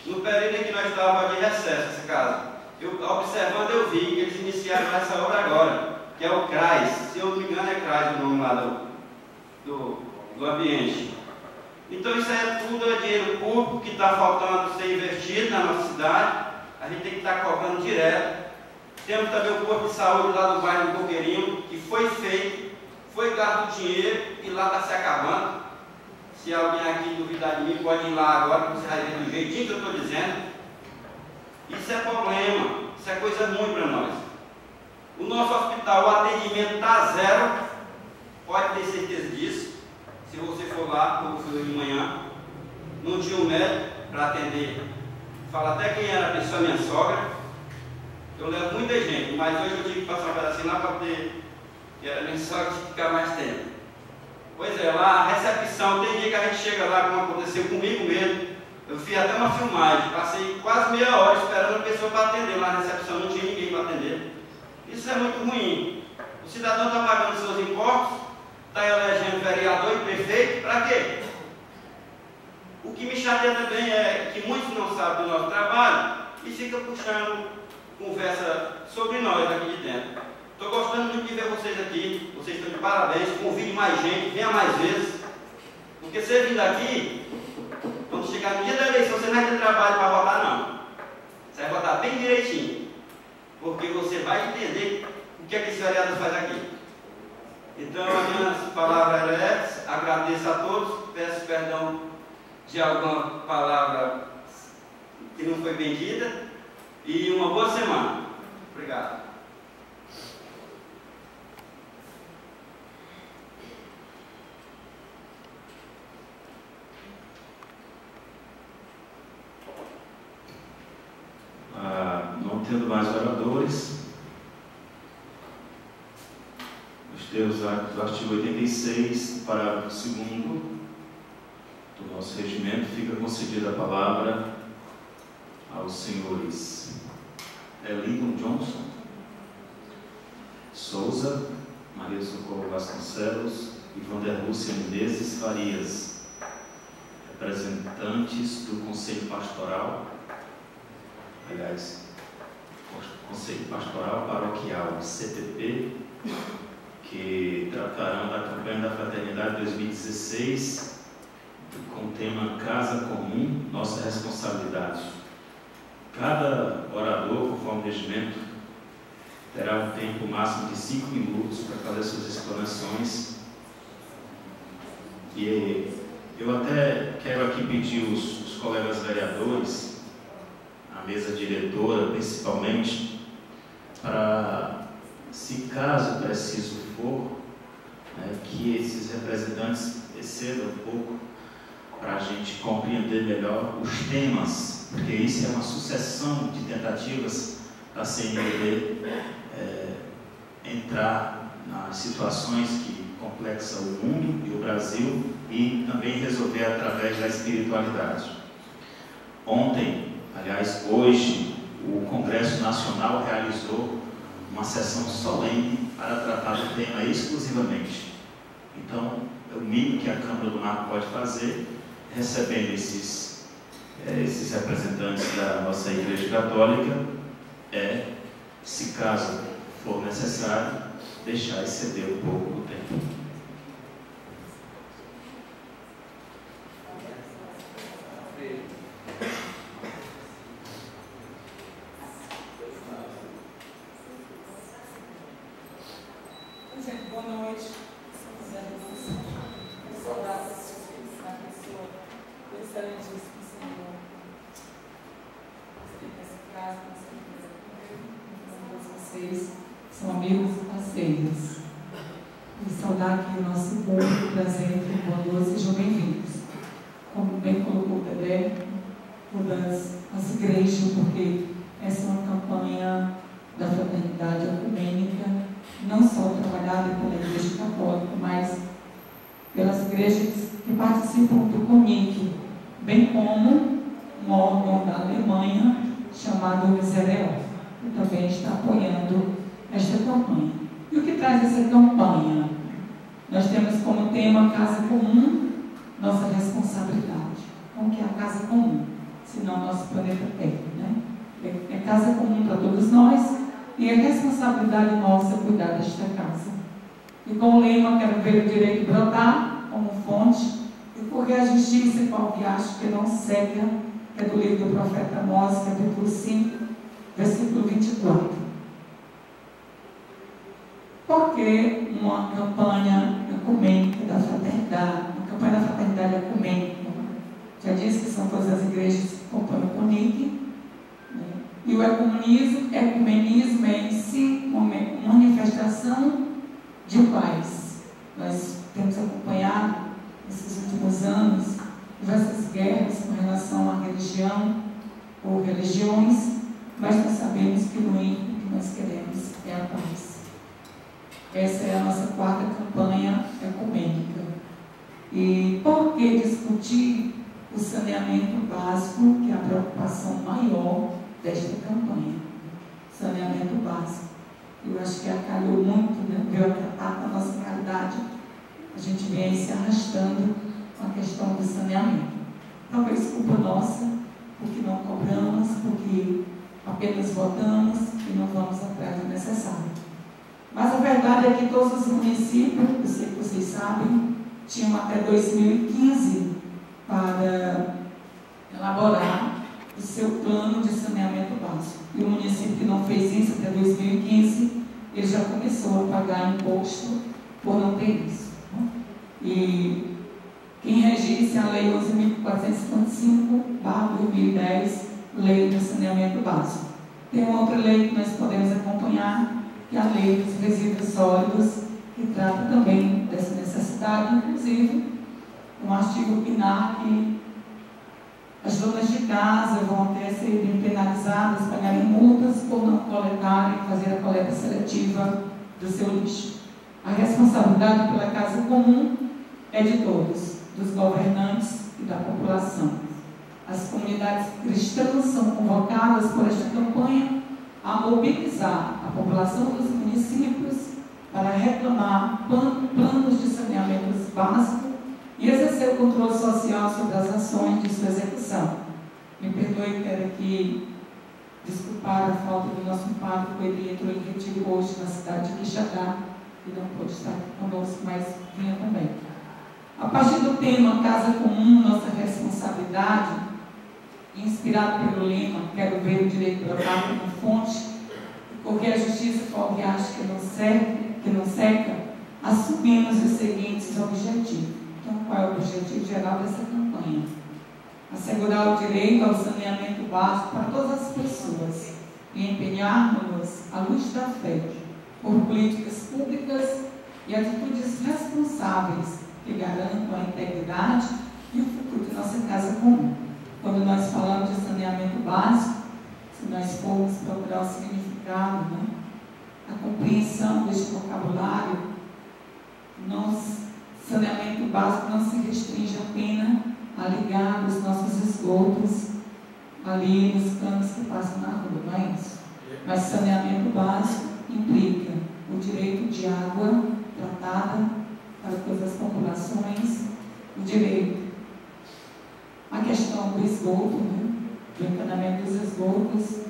no período em que nós estávamos de recesso, essa casa. Observando, eu vi que eles iniciaram essa obra agora, que é o CRAS, se eu não me engano é CRAS o nome lá do ambiente. Então isso é tudo dinheiro público que está faltando ser investido na nossa cidade, a gente tem que estar cobrando direto. Temos também o posto de saúde lá do bairro do Coqueirinho, que foi feito, foi gasto dinheiro e lá está se acabando. Se alguém aqui duvidar de mim, pode ir lá agora, que você vai ver do jeitinho que eu estou dizendo. Isso é problema, isso é coisa ruim para nós. O nosso hospital, o atendimento está zero, pode ter certeza disso. Se você for lá, como foi hoje de manhã, não tinha um médico para atender. Fala até quem era a pessoa, minha sogra. Eu levo muita gente, mas hoje eu tive que passar um pedacinho lá para ter, que era minha sogra, tinha que ficar mais tempo. Pois é, lá a recepção, tem dia que a gente chega lá, como aconteceu comigo mesmo. Eu fiz até uma filmagem, passei quase meia hora esperando a pessoa para atender. Lá na recepção não tinha ninguém para atender. Isso é muito ruim. O cidadão está pagando seus impostos, está elegendo vereador e prefeito, para quê? O que me chateia também é que muitos não sabem do nosso trabalho e ficam puxando conversa sobre nós aqui de dentro. Estou gostando muito de ver vocês aqui, vocês estão de parabéns, convide mais gente, venha mais vezes, porque você vindo aqui, quando chegar no dia da eleição, você não vai ter trabalho para votar não. Você vai votar bem direitinho, porque você vai entender o que é que esse vereador faz aqui. Então, as minhas palavras eram essas, agradeço a todos, peço perdão de alguma palavra que não foi bem dita, e uma boa semana. Obrigado. Não tendo mais oradores, os termos do artigo 86, parágrafo 2º do nosso regimento, fica concedida a palavra aos senhores Elindon Johnson Souza, Maria do Socorro Vasconcelos e Vander Lúcia Menezes Farias, representantes do Conselho Pastoral, Conselho Pastoral Paroquial, CPP, que tratarão da campanha da Fraternidade 2016, com o tema Casa Comum, Nossa Responsabilidade. Cada orador, conforme o regimento, terá um tempo máximo de 5 minutos para fazer suas explanações. E eu até quero aqui pedir os colegas vereadores, a mesa diretora principalmente, para, se caso preciso for, que esses representantes excedam um pouco, para a gente compreender melhor os temas, porque isso é uma sucessão de tentativas da CNBB entrar nas situações que complexam o mundo e o Brasil e também resolver através da espiritualidade. Ontem, aliás, hoje, o Congresso Nacional realizou uma sessão solene para tratar do tema exclusivamente. Então, o mínimo que a Câmara do Marco pode fazer, recebendo esses representantes da nossa Igreja Católica, se caso for necessário, deixar exceder um pouco o tempo. Gente, boa noite. Saudades da pessoa do excelentíssimo Senhor. Nessa casa, todos vocês são amigos e parceiros. E saudar aqui o nosso povo presente, boa noite, sejam bem-vindos. Como bem colocou o Pedro, todas as igrejas, porque essa é uma campanha da fraternidade ecumênica, não só trabalhada pela Igreja Católica, mas pelas igrejas que participam do CONIC, bem como um órgão da Alemanha chamado Misereor, que também está apoiando esta campanha. E o que traz essa campanha? Nós temos como tema Casa Comum, nossa responsabilidade. Como que é a casa comum? Senão nosso planeta Terra, né? É casa comum para todos nós e é responsabilidade nossa cuidar desta casa. E com o lema, quero ver o direito brotar como fonte e correr a justiça e qual viagem que não cega, que é do livro do profeta Amós, capítulo 5, versículo 24. Por que uma campanha ecumênica da fraternidade, uma campanha da fraternidade ecumênica? Já disse que são todas as igrejas que compõem o CONIC, né? E o ecumenismo é em si uma manifestação de paz. Nós temos acompanhado nesses últimos anos diversas guerras com relação à religião ou religiões, mas nós sabemos que no íntimo que nós queremos é a paz. Essa é a nossa 4ª campanha ecumênica. E por que discutir o saneamento básico, que é a preocupação maior desta campanha? Saneamento básico. eu acho que acalhou muito, né? Veio a nossa realidade, a gente vem aí se arrastando com a questão do saneamento. Talvez culpa nossa, porque não cobramos, porque apenas votamos e não vamos atrás do necessário. Mas a verdade é que todos os municípios, eu sei que vocês sabem, tinham até 2015 para elaborar o seu plano de saneamento básico. E o município que não fez isso até 2015, ele já começou a pagar imposto por não ter isso. E quem regisse a Lei 11.455/2010, Lei do Saneamento Básico. Tem uma outra lei que nós podemos acompanhar, que é a Lei dos Resíduos Sólidos, que trata também dessa necessidade, inclusive um artigo binar que as donas de casa vão até serem penalizadas, pagarem multas por não coletarem e fazer a coleta seletiva do seu lixo. A responsabilidade pela casa comum é de todos, dos governantes e da população. As comunidades cristãs são convocadas por esta campanha a mobilizar a população dos municípios para reclamar planos de saneamento básico e exercer o controle social sobre as ações de sua execução. Me perdoe, quero aqui desculpar a falta do nosso padre, porque ele entrou em retiro hoje na cidade de Quixadá e não pôde estar aqui conosco, mas vinha também. A partir do tema Casa Comum, nossa responsabilidade, inspirado pelo lema Quero ver o direito brotado como fonte, porque a justiça for riacho que não seca, assumimos os seguintes objetivos. Então, qual é o objetivo geral dessa campanha? Assegurar o direito ao saneamento básico para todas as pessoas e empenharmos-nos à luz da fé por políticas públicas e atitudes responsáveis que garantam a integridade e o futuro de nossa casa comum. Quando nós falamos de saneamento básico, se nós formos procurar o significado, né, a compreensão deste vocabulário, saneamento básico não se restringe apenas a ligar os nossos esgotos ali nos canos que passam na rua, não é isso? Mas saneamento básico implica o direito de água tratada para todas as populações, o direito, a questão do esgoto, né, do encanamento dos esgotos,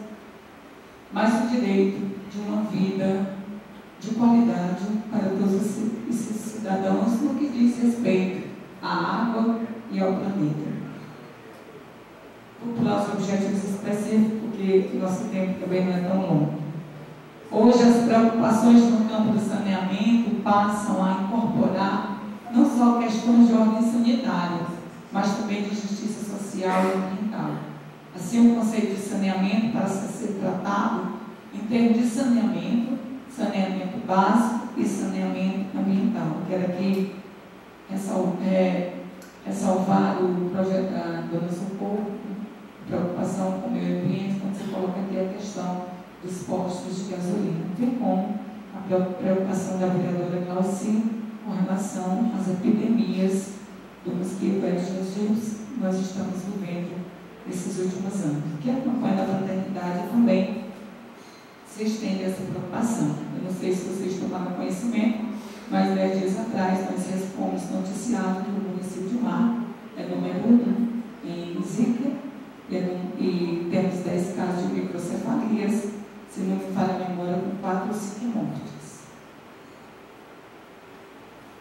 mas o direito de uma vida de qualidade para todos esses cidadãos no que diz respeito à água e ao planeta. Vou pular os objetivos específicos, porque o nosso tempo também não é tão longo. Hoje, as preocupações no campo do saneamento passam a incorporar não só questões de ordem sanitária, mas também de justiça social e ambiental. Assim, o conceito de saneamento passa a ser tratado em termos de saneamento básico e saneamento ambiental. Quero aqui ressalvar o projeto da Dona Socorro, preocupação com o meio ambiente, quando você coloca aqui a questão dos postos de gasolina. Não tem como a preocupação da vereadora Glauci com relação às epidemias do mosquito Aedes aegypti que nós estamos vivendo nesses últimos anos. Que a campanha da fraternidade também se estende a essa preocupação. Eu não sei se vocês tomaram conhecimento, mas 10 dias atrás nós fomos noticiados que o município de Mar é número 1 em Zika e temos 10 casos de microcefalias, se não me falha a memória, com 4 ou 5 mortes.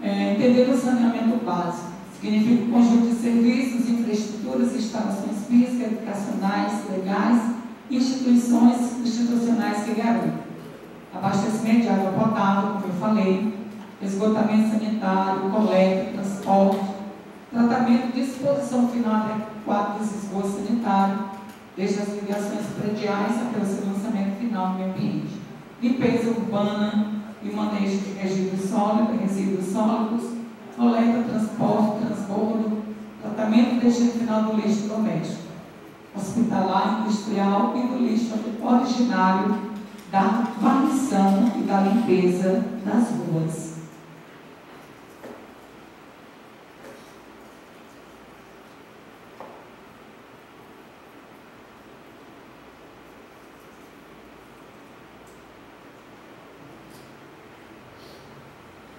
Entender o saneamento básico significa um conjunto de serviços, infraestruturas, instalações físicas, educacionais, legais, institucionais que garantem abastecimento de água potável, como eu falei, esgotamento sanitário, coleta, transporte, tratamento de disposição final adequada dos esgotos sanitários, desde as ligações prediais até o seu lançamento final no meio ambiente, limpeza urbana e manejo de resíduos sólidos, coleta, transporte, transbordo, tratamento e destino final do lixo doméstico, hospitalar, industrial e do lixo originário, da varrição e da limpeza das ruas.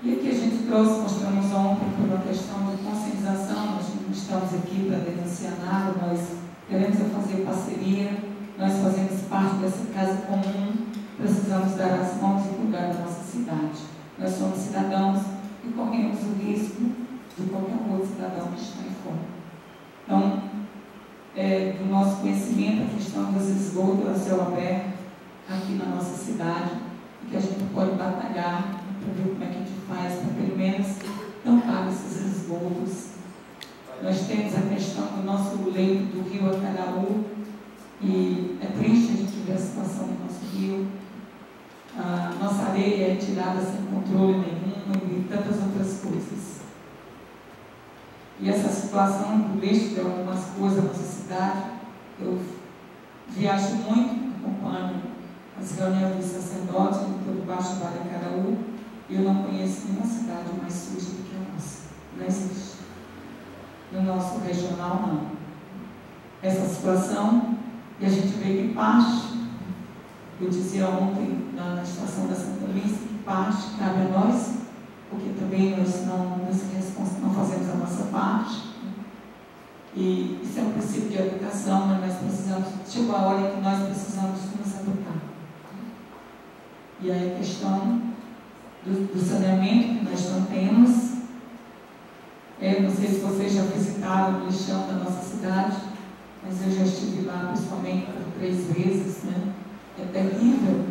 E aqui a gente trouxe, mostramos ontem, por uma questão de conscientização. Nós não estamos aqui para denunciar nada, nós queremos fazer parceria, nós fazemos parte dessa casa comum, precisamos dar as mãos e cuidar da nossa cidade. Nós somos cidadãos e corremos o risco de qualquer outro cidadão que está em fora. Então, do nosso conhecimento, a questão dos esgotos a céu aberto aqui na nossa cidade, que a gente pode batalhar para ver como é que a gente faz para pelo menos tampar esses esgotos. Nós temos a questão do nosso leito do rio Acaraú, e é triste a gente ver a situação do nosso rio. A nossa areia é tirada sem controle nenhum e tantas outras coisas. E essa situação do lixo de algumas coisas na nossa cidade, eu viajo muito, acompanho as reuniões dos sacerdotes em todo o Baixo Vale Acaraú, e eu não conheço nenhuma cidade mais suja do que a nossa. Não existe. No nosso regional, não. Essa situação, e a gente vê que parte, eu dizia ontem na estação da Santa Luísa, que parte cabe a nós, porque também nós não fazemos a nossa parte. E isso é um princípio de educação, mas nós precisamos, chegou a hora que nós precisamos nos educar. E aí a questão do saneamento que nós não temos. Não sei se vocês já visitaram o lixão da nossa cidade, mas eu já estive lá principalmente por 3 vezes, né? É terrível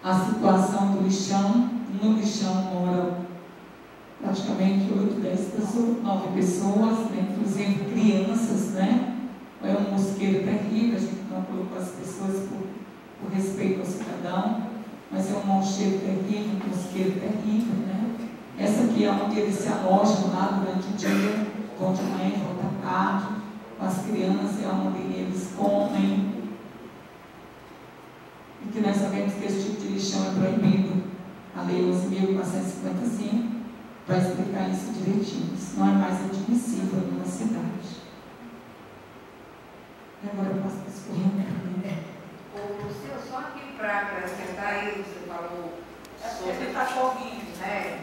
a situação do lixão. No lixão moram praticamente 8, 10 pessoas, 9 pessoas, né? Inclusive crianças, né? É um mosqueiro terrível, a gente não colocou as pessoas por respeito ao cidadão, mas é um mau cheiro terrível, um mosqueiro terrível, né? Essa aqui é onde eles se alojam lá durante o dia, vão de manhã e voltam à tarde, com as crianças, é onde eles comem. E que nós sabemos que esse tipo de lixão é proibido. A Lei 11.455 vai explicar isso direitinho. Isso não é mais admissível numa cidade. E agora eu passo para as perguntas. Luciano, só aqui para acrescentar aí, você falou sobre... Você está correndo, né?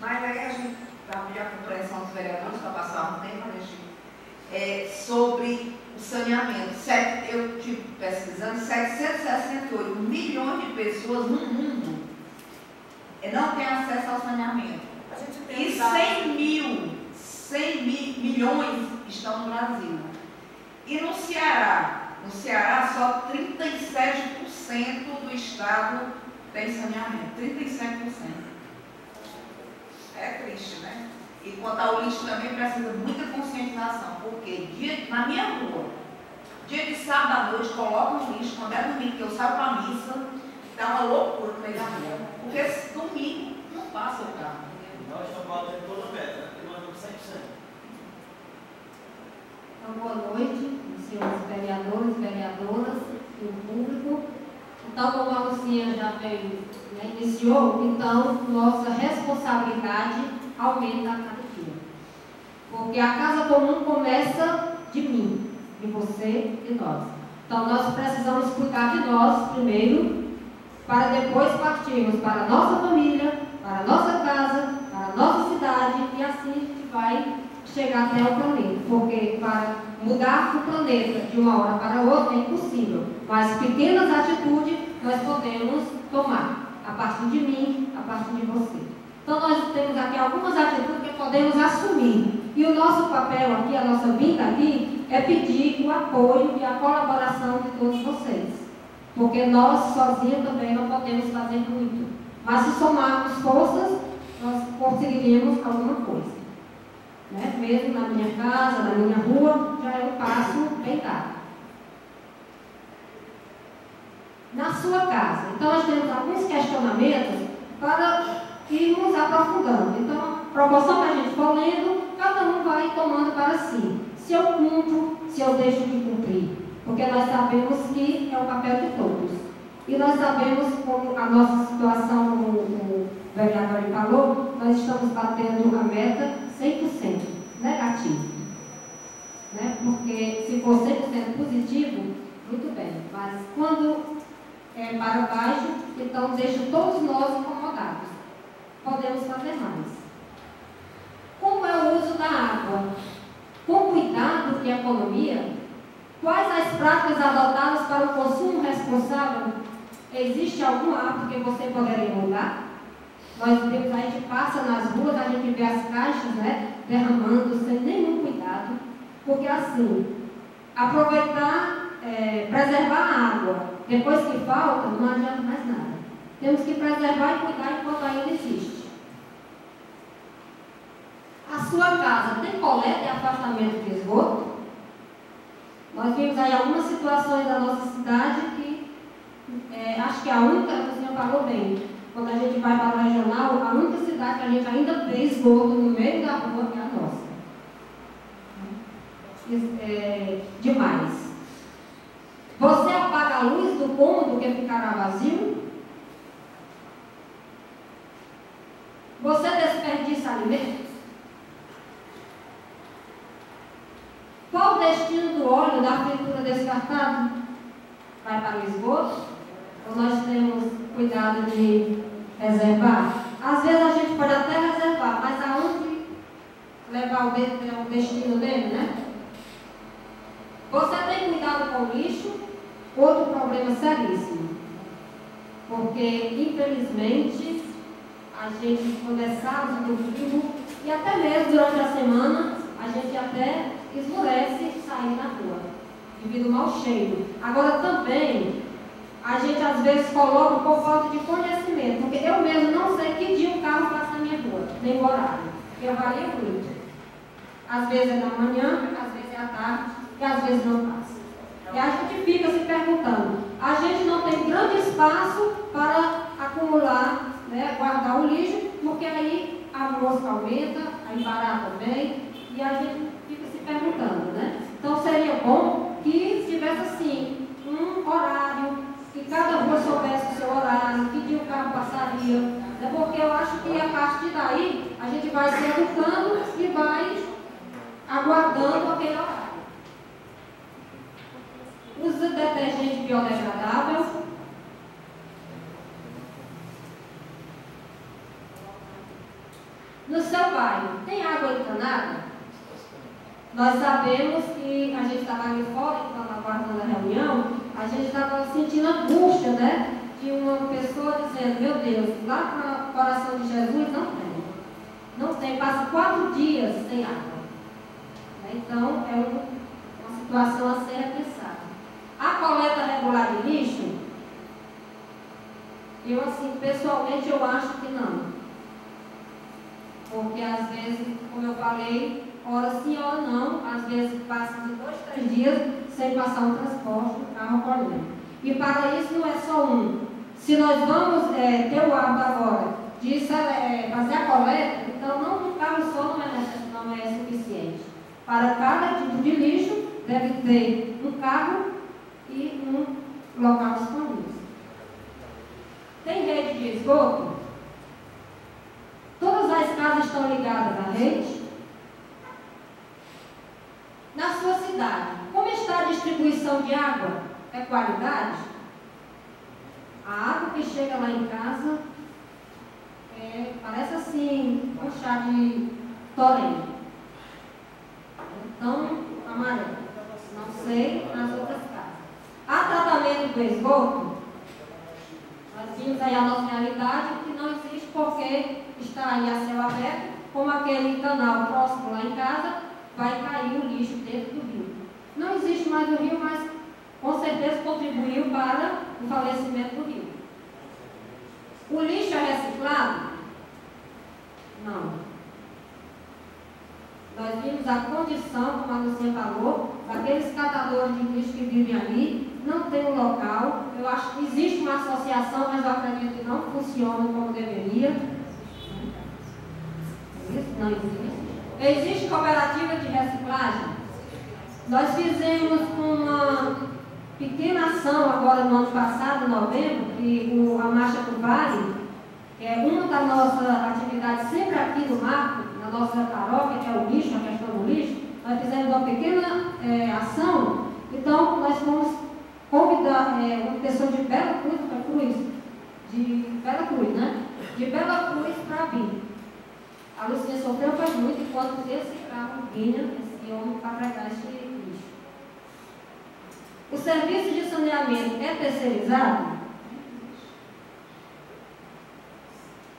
Mas aí a gente vai pedir a compreensão dos vereadores para passar um tempo, sobre o saneamento. Eu estive pesquisando, 768 milhões de pessoas no mundo não têm acesso ao saneamento. E 100 milhões estão no Brasil. E no Ceará só 37% do estado tem saneamento. 37%. É triste, né? E quanto ao lixo também precisa de muita conscientização, porque na minha rua, dia de sábado à noite, coloco no lixo, quando é domingo que eu saio para a missa, dá uma loucura no meio da rua. Porque esse domingo não passa o carro. Nós estamos batendo toda a meta, eu mando 100%. Então, boa noite, senhores vereadores, vereadoras e o público. Então, como a Lucinha já veio, né, iniciou, então, nossa responsabilidade aumenta a cada dia. Porque a casa comum começa de mim, de você e nós. Então, nós precisamos cuidar de nós primeiro, para depois partirmos para a nossa família, para a nossa casa, para a nossa cidade, e assim a gente vai chegar até o planeta. Porque para mudar o planeta de uma hora para outra é impossível. Mas pequenas atitudes nós podemos tomar, a partir de mim, a partir de você. Então nós temos aqui algumas atitudes que podemos assumir. E o nosso papel aqui, a nossa vinda aqui, é pedir o apoio e a colaboração de todos vocês. Porque nós sozinhos também não podemos fazer muito. Mas se somarmos forças, nós conseguiríamos alguma coisa. Né? Mesmo na minha casa, na minha rua, já é um passo bem dado. Na sua casa. Então, nós temos alguns questionamentos para irmos aprofundando. Então, a proporção que a gente for lendo, cada um vai tomando para si. Se eu cumpro, se eu deixo de cumprir. Porque nós sabemos que é o papel de todos. E nós sabemos como a nossa situação, como o vereador falou, nós estamos batendo a meta 100% negativo. Né? Porque se for 100% positivo, muito bem. Mas quando é para baixo, então deixa todos nós incomodados. podemos fazer mais. Como é o uso da água? Com cuidado e economia? Quais as práticas adotadas para o consumo responsável? Existe algum hábito que você poderia mudar? Nós vemos, a gente passa nas ruas, a gente vê as caixas, né, derramando sem nenhum cuidado, porque assim, aproveitar, preservar a água, depois que falta, não adianta mais nada. Temos que preservar e cuidar enquanto ainda existe. A sua casa tem coleta e afastamento de esgoto? Nós vimos aí algumas situações da nossa cidade que, acho que a única, o senhor falou bem, quando a gente vai para o regional, a única cidade que a gente ainda vê esgoto no meio da rua é a nossa. Demais. Você apaga a luz do cômodo que ficará vazio? Você desperdiça alimentos? Qual o destino do óleo da fritura descartado? Vai para o esgoto? Ou nós temos cuidado de reservar? Às vezes a gente pode até reservar, mas aonde levar o destino dele, né? Você tem cuidado com o lixo? Outro problema seríssimo. Porque, infelizmente, a gente, quando é sábado, domingo, e até mesmo durante a semana, a gente até esmorece sair na rua, devido ao mau cheiro. Agora também, a gente às vezes coloca por falta de conhecimento, porque eu mesmo não sei que dia o carro passa na minha rua, nem o horário, eu varia muito. Às vezes é da manhã, às vezes é à tarde, e às vezes não passa. E a gente fica se perguntando, a gente não tem grande espaço para acumular, né, guardar o lixo, porque aí a mosca aumenta, aí barata também, e a gente fica se perguntando, né? Então seria bom que tivesse assim, um horário, que cada rua soubesse o seu horário, que dia o carro passaria, né? Porque eu acho que a partir daí a gente vai se educando e vai aguardando aquele horário. Usa detergente biodegradável. No seu bairro, tem água encanada? Nós sabemos que a gente estava ali fora, então, aguardando a reunião, a gente estava sentindo angústia, né? De uma pessoa dizendo, meu Deus, lá no coração de Jesus não tem. Não tem, passa 4 dias sem água. Então, é uma situação a ser repensada. A coleta regular de lixo, eu assim, pessoalmente, eu acho que não. Porque às vezes, como eu falei, hora sim, hora não, às vezes passa de 2, 3 dias sem passar um transporte, o carro colhendo. E para isso não é só um. Se nós vamos ter o hábito agora de fazer a coleta, então não um carro só não é suficiente. Para cada tipo de lixo deve ter um carro e um local disponível. Tem rede de esgoto? Todas as casas estão ligadas à rede? Na sua cidade, como está a distribuição de água? É qualidade? A água que chega lá em casa parece assim, um chá de torém. Tão amarelo. Não sei nas outras casas. Há tratamento do esgoto? Nós vimos aí a nossa realidade que não existe porque está aí a céu aberto, como aquele canal próximo lá em casa, vai cair o lixo dentro do rio. Não existe mais o rio, mas com certeza contribuiu para o falecimento do rio. O lixo é reciclado? Não. Nós vimos a condição, como a Lucinha falou, daqueles catadores de lixo que vivem ali, não tem um local. Eu acho que existe uma associação, mas eu acredito que não funciona como deveria. Isso não existe. Existe cooperativa de reciclagem? Nós fizemos uma pequena ação agora no ano passado, em novembro, que a Marcha do Vale, é uma da nossa atividade sempre aqui no Marco, na nossa paróquia, que é o lixo, a questão do lixo. Nós fizemos uma pequena ação, então nós fomos convidar uma pessoa de Bela Cruz, né? de Bela Cruz para vir. A Lucinha sofreu foi muito enquanto esse carro vinha, esse homem, para pegar esse lixo. O serviço de saneamento é terceirizado?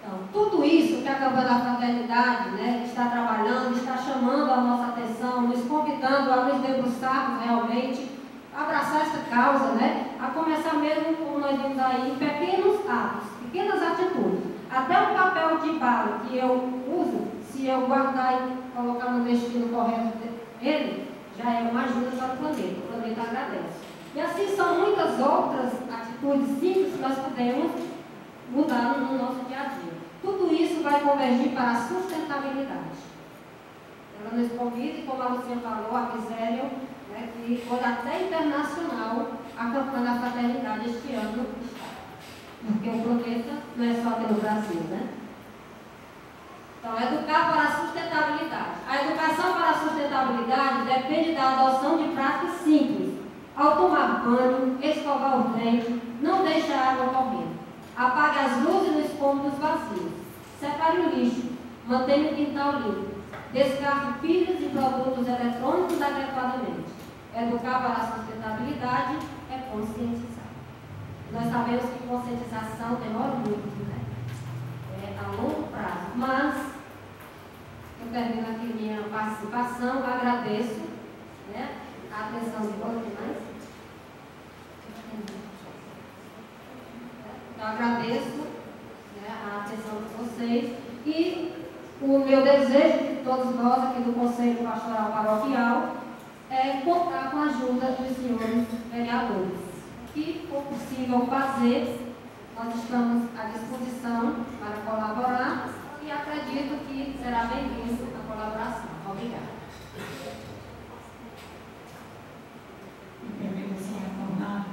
Então, tudo isso que a campanha da fraternidade, né, está trabalhando, está chamando a nossa atenção, nos convidando a nos debruçarmos realmente, a abraçar essa causa, né, a começar mesmo, como nós vimos aí, em pequenos atos, pequenas atitudes. Até o papel de bala que eu uso, se eu guardar e colocar no destino correto dele, já é uma ajuda para o planeta agradece. E assim são muitas outras atitudes simples que nós podemos mudar no nosso dia a dia. Tudo isso vai convergir para a sustentabilidade. Ela nos convida, e como a Lucinha falou, a Miséria, né, que foi até internacional a campanha da fraternidade este ano, porque o planeta não é só aqui no Brasil, né? Então, educar para a sustentabilidade. A educação para a sustentabilidade depende da adoção de práticas simples, ao tomar banho, escovar o dente, não deixe a água correndo. Apague as luzes nos cômodos vazios. Separe o lixo. Mantenha o quintal limpo. Descarte pilhas e produtos eletrônicos adequadamente. Educar para a sustentabilidade é conscientizar. Nós sabemos que conscientização demora muito, né? É a longo prazo. Mas, eu termino aqui minha participação, agradeço, né, a atenção de todos nós. Eu agradeço, né, a atenção de vocês e o meu desejo de todos nós aqui do Conselho Pastoral Paroquial é contar com a ajuda dos senhores vereadores. O que for possível fazer, nós estamos à disposição para colaborar e acredito que será bem-vindo a colaboração. Obrigada. Primeiro, só retornar,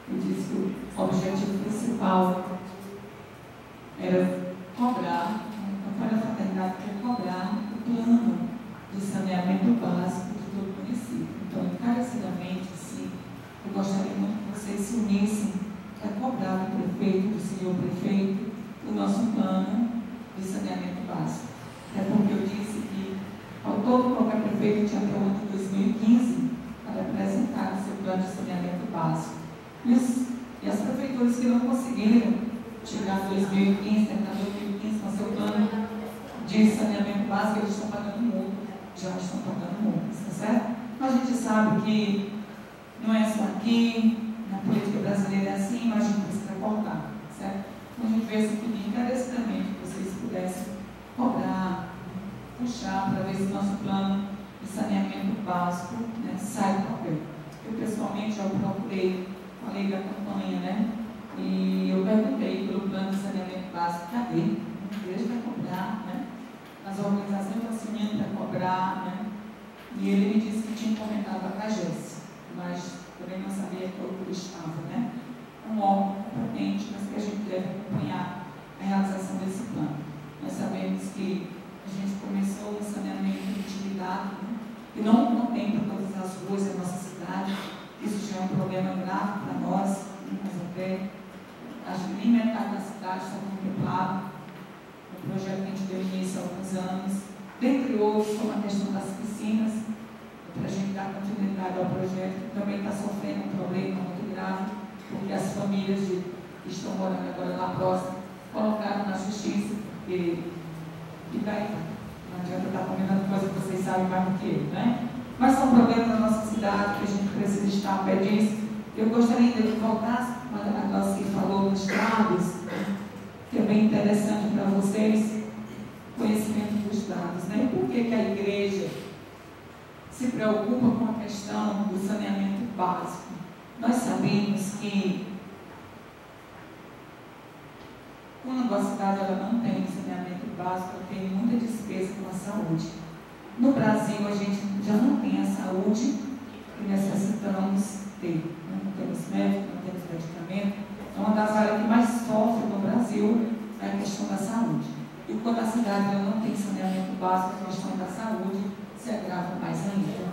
eu disse que o objetivo principal era cobrar, a campanha da fraternidade quer cobrar o plano de saneamento básico de todo o município. Então, encarecidamente, sim, eu gostaria muito que vocês se unissem para cobrar do prefeito, do senhor prefeito, o nosso plano de saneamento básico. É porque eu disse que, ao todo, qualquer prefeito tinha até o ano de 2015 para apresentar o seu plano de saneamento básico. E as prefeituras que não conseguiram chegar em 2015, terminar 2015 com o seu plano de saneamento básico, eles estão pagando multa, já estão pagando multas, tá certo? Mas a gente sabe que não é só aqui, na política brasileira é assim, mas a gente precisa cortar, certo? Então a gente veio se pedir encarecidamente que vocês pudessem cobrar, puxar para ver se o nosso plano de saneamento básico, né, sai do papel. Eu pessoalmente já procurei, falei da campanha, né? E eu perguntei pelo plano de saneamento básico, cadê? A igreja vai cobrar, né? As organizações estão assinando para cobrar, né? E ele me disse que tinha encomendado a CAGES, mas também não sabia que outro estava, né? Um órgão competente, mas que a gente deve acompanhar a realização desse plano. Nós sabemos que a gente começou um saneamento de utilidade, né? E não tem para todas as ruas da nossa cidade. Isso já é um problema grave para nós, mas até acho que nem metade da cidade está contemplado. O projeto que a gente deu início há alguns anos, dentre outros, como a questão das piscinas, para a gente dar continuidade ao projeto, também está sofrendo um problema muito grave, porque as famílias que estão morando agora lá próximo colocaram na justiça, porque fica aí, não adianta estar combinando coisa que vocês sabem mais do que eu, né? Mas são problemas da nossa cidade que a gente precisa estar ao pé disso. Eu gostaria de voltar a nossa que falou dos dados, que é bem interessante para vocês, conhecimento dos dados, né? Por que a igreja se preocupa com a questão do saneamento básico? Nós sabemos que quando a cidade ela não tem saneamento básico, ela tem muita despesa com a saúde. No Brasil, a gente já não tem a saúde que necessitamos ter. Não temos médico, não temos medicamento. É uma das áreas que mais sofre no Brasil é a questão da saúde. E quando a cidade ela não tem saneamento básico, a questão da saúde se agrava mais ainda.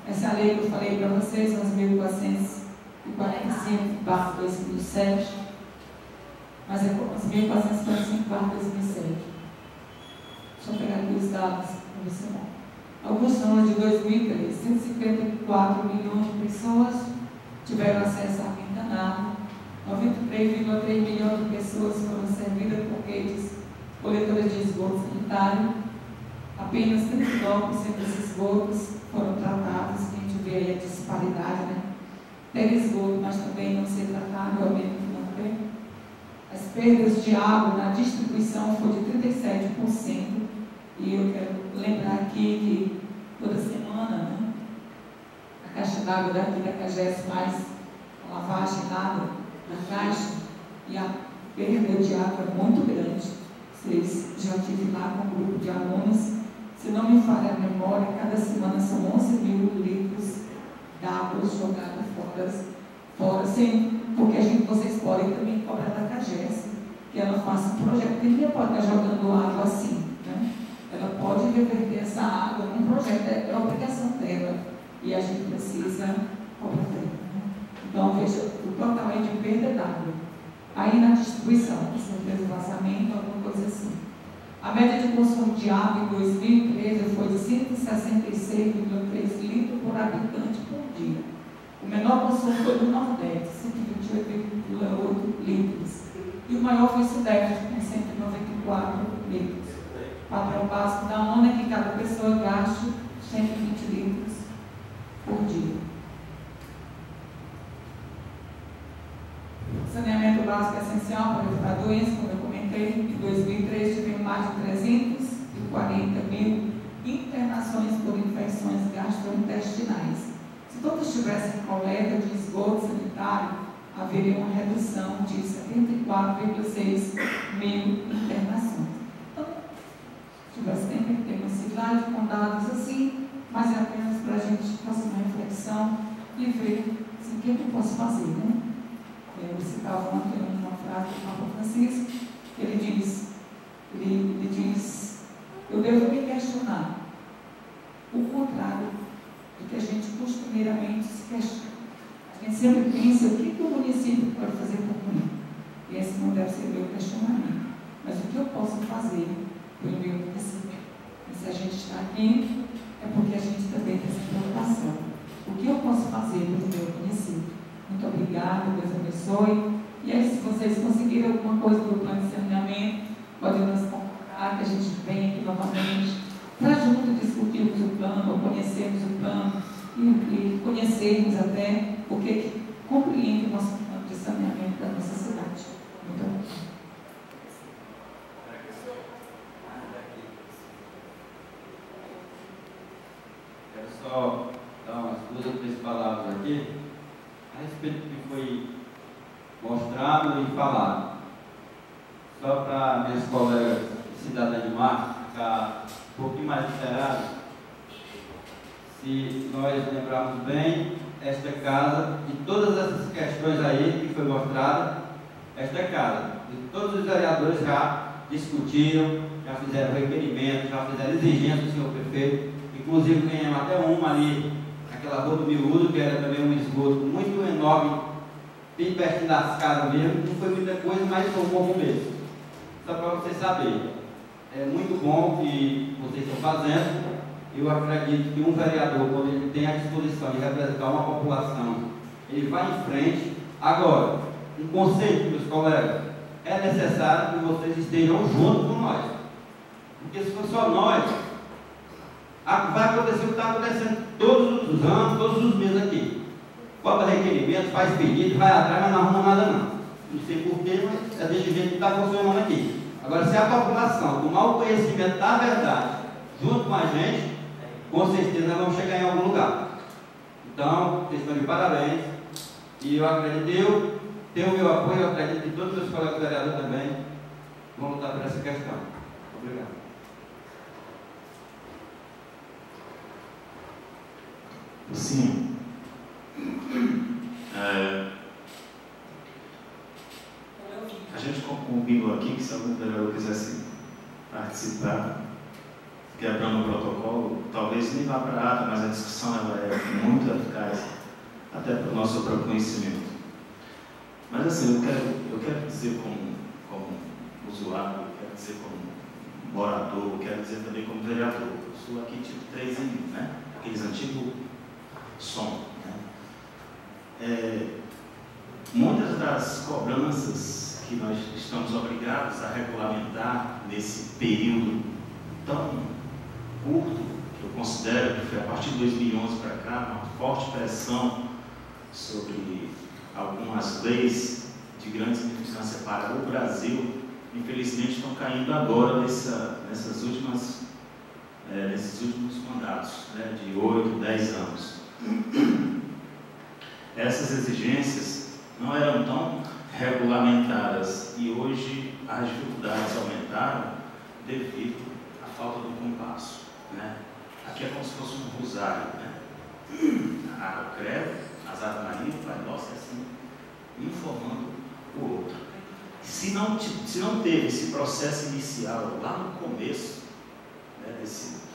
Essa lei que eu falei para vocês, as 1.440 11.445/2007, mas é 11.445/2007. Deixa eu pegar aqui os dados para você ver. Alguns anos de 2003, 154 milhões de pessoas tiveram acesso à água encanada, 93,3 milhões de pessoas foram servidas por redes coletoras de esgoto sanitário, apenas 39% dos esgotos foram tratados. A gente vê aí a disparidade, né? Ter esgoto, mas também não ser tratado, realmente não tem. As perdas de água na distribuição foram de 37%. E eu quero lembrar aqui que toda semana, né, a caixa d'água daqui da CAGES faz a lavagem d'água na caixa e a perda de água é muito grande. Vocês já estiveram lá com um grupo de alunos, se não me falha a memória, cada semana são 11.000 litros d'água jogada fora, sem, porque vocês podem também cobrar da CAGES, que ela faça um projeto, porque ninguém pode estar jogando água assim, né? Ela pode reverter essa água num projeto, é obrigação dela, e a gente precisa cobrar dela, né? Então, veja, o total é de perda d'água. Aí na distribuição, certeza vazamento, alguma coisa assim. A média de consumo de água em 2013 foi de 166,3 litros por habitante por dia. O menor consumo foi do Nordeste, 128,8 litros. E o maior foi o Sudeste, com 194 litros. O padrão básico da ONU é que cada pessoa gaste 120 litros por dia. Saneamento básico é essencial para evitar doenças, como eu comentei. Em 2003 tivemos mais de 340 mil internações por infecções gastrointestinais. Se todos tivessem coleta de esgoto sanitário, haveria uma redução de 74,6 mil internações. Então, tivesse tempo que ter uma slide com dados assim, mas é apenas para a gente fazer uma reflexão e ver assim, o que eu posso fazer, né? Eu citava ontem uma frase do Papa Francisco, ele diz, eu devo me questionar, o contrário do que a gente costumeiramente se questiona. A gente sempre pensa, o que o município pode fazer por mim? E esse não deve ser o meu questionamento, mas o que eu posso fazer pelo meu município? E se a gente está aqui, é porque a gente também tem essa preocupação. O que eu posso fazer pelo meu município? Muito obrigada, Deus abençoe. E aí, se vocês conseguirem alguma coisa do plano de saneamento, podem nos convocar, que a gente venha aqui novamente, para junto discutirmos o plano, ou conhecermos o plano, e conhecermos até o que compreende o nosso plano de saneamento da nossa cidade. Muito obrigada. Quero só dar umas 2 ou 3 palavras aqui a respeito do que foi mostrado e falado. Só para minhas colegas de Cidade Animar ficar um pouquinho mais inteirados, se nós lembrarmos bem, esta casa, de todas essas questões aí que foi mostrada, esta casa, de todos os vereadores já discutiram, já fizeram requerimentos, já fizeram exigências do senhor prefeito, inclusive ganhamos até uma ali, aquela rua do Miúdo, que era também um esgoto muito enorme, bem perto das casas mesmo, não foi muita coisa, mas foi um pouco mesmo. Só para vocês saberem, é muito bom que vocês estão fazendo. Eu acredito que um vereador, quando ele tem a disposição de representar uma população, ele vai em frente. Agora, um conceito, meus colegas, é necessário que vocês estejam juntos com nós, porque se for só nós, vai acontecer o que está acontecendo todos os anos, todos os meses aqui. Bota requerimento, faz pedido, vai atrás, mas não arruma nada não. Não sei porquê, mas é desse jeito que está funcionando aqui. Agora, se a população tomar o conhecimento da verdade, junto com a gente, com certeza nós vamos chegar em algum lugar. Então, vocês estão de parabéns. E eu acredito, eu tenho o meu apoio, eu acredito que todos os meus colegas vereadores também vão lutar por essa questão. Obrigado. Sim. A gente combinou aqui que se algum vereador quisesse participar, quebrando o protocolo, talvez nem vá para a ata, mas a discussão ela é muito eficaz. até para o nosso próprio conhecimento. Mas assim, eu quero dizer como usuário, eu quero dizer como morador, eu quero dizer também como vereador. Eu sou aqui tipo 3 em 1, né? Aqueles antigos som, né? Muitas das cobranças que nós estamos obrigados a regulamentar nesse período tão curto, que eu considero que foi a partir de 2011 para cá, uma forte pressão sobre algumas leis de grande significância para o Brasil, infelizmente estão caindo agora nesses últimos mandatos, né, de 8, 10 anos. Essas exigências não eram tão regulamentadas e hoje as dificuldades aumentaram devido à falta do compasso, né? Aqui é como se fosse um rosário, né? O credo, as Ave Maria, o Pai Nosso, assim, um formando o outro. Se não teve esse processo inicial lá no começo, né,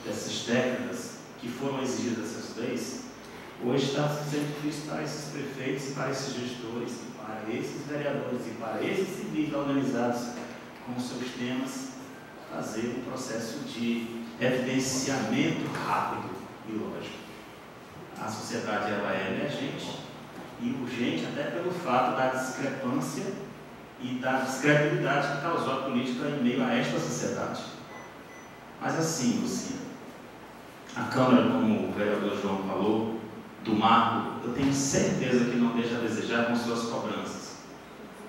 dessas técnicas que foram exigidas essas leis, hoje está sendo difícil para esses prefeitos e para esses gestores, e para esses vereadores e para esses civis organizados com seus temas, fazer um processo de evidenciamento rápido e lógico. A sociedade ela é emergente e urgente até pelo fato da discrepância e da descredibilidade que causou a política em meio a esta sociedade. Mas assim, Luciana, a Câmara, como o vereador João falou, do marco, eu tenho certeza que não deixa a desejar com suas cobranças.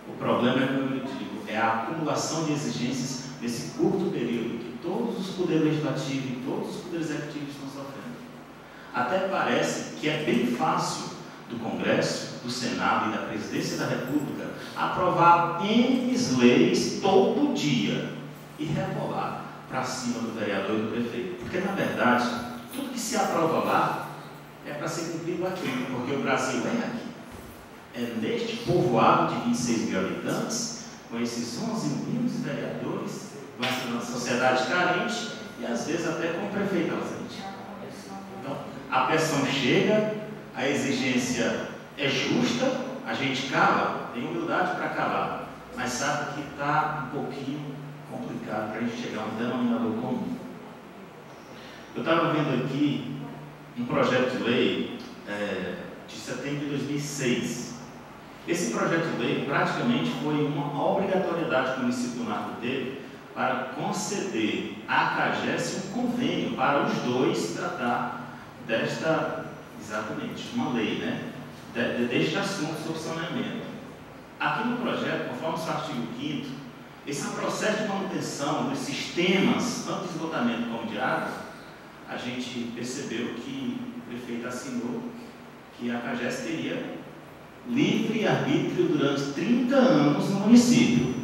O problema é, como eu digo, é a acumulação de exigências nesse curto período que todos os poderes legislativos e todos os poderes executivos estão sofrendo. Até parece que é bem fácil do Congresso, do Senado e da Presidência da República aprovar N leis todo dia e rebolar para cima do vereador e do prefeito. Porque, na verdade, tudo que se aprova lá é para ser cumprido aqui, porque o Brasil é aqui. É neste povoado de 26 mil habitantes, com esses 11 mil vereadores, com essa sociedade carente e às vezes até com o prefeito ausente. Então, a pressão chega, a exigência é justa, a gente cala, tem humildade para calar, mas sabe que está um pouquinho complicado para a gente chegar a um denominador comum. Eu estava vendo aqui um projeto de lei de setembro de 2006. Esse projeto de lei praticamente foi uma obrigatoriedade que o município do Marco teve para conceder à CAGES um convênio para os dois tratar exatamente, uma lei, né? Deste assunto sobre saneamento. Aqui no projeto, conforme o artigo 5º, esse processo de manutenção dos sistemas, tanto de esgotamento como de água, a gente percebeu que o prefeito assinou que a CAGES teria livre arbítrio durante 30 anos no município.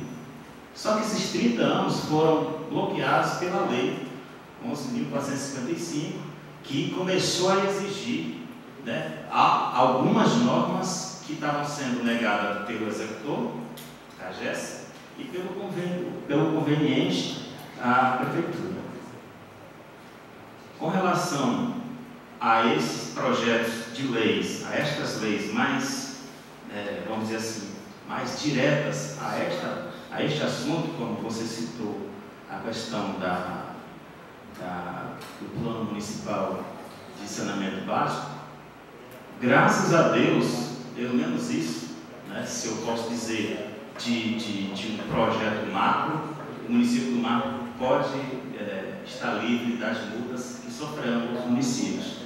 Só que esses 30 anos foram bloqueados pela lei 11.455, que começou a exigir, né, algumas normas que estavam sendo negadas pelo executor, CAGES, e pelo conveniente, a prefeitura. Com relação a esses projetos de leis, a estas leis mais, vamos dizer assim, mais diretas a este assunto, como você citou, a questão do plano municipal de saneamento básico, graças a Deus, pelo menos isso, né, se eu posso dizer, de um projeto macro, o município do Marco pode estar livre das multas que sofrerão os municípios.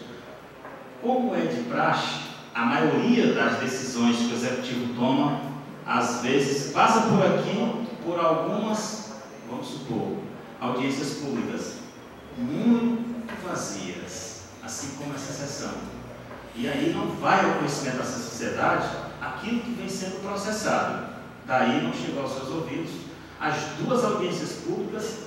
Como é de praxe, a maioria das decisões que o Executivo toma, às vezes, passa por aqui, por algumas, vamos supor, audiências públicas muito vazias, assim como essa sessão. E aí não vai ao conhecimento dessa sociedade aquilo que vem sendo processado. Daí não chegou aos seus ouvidos as duas audiências públicas,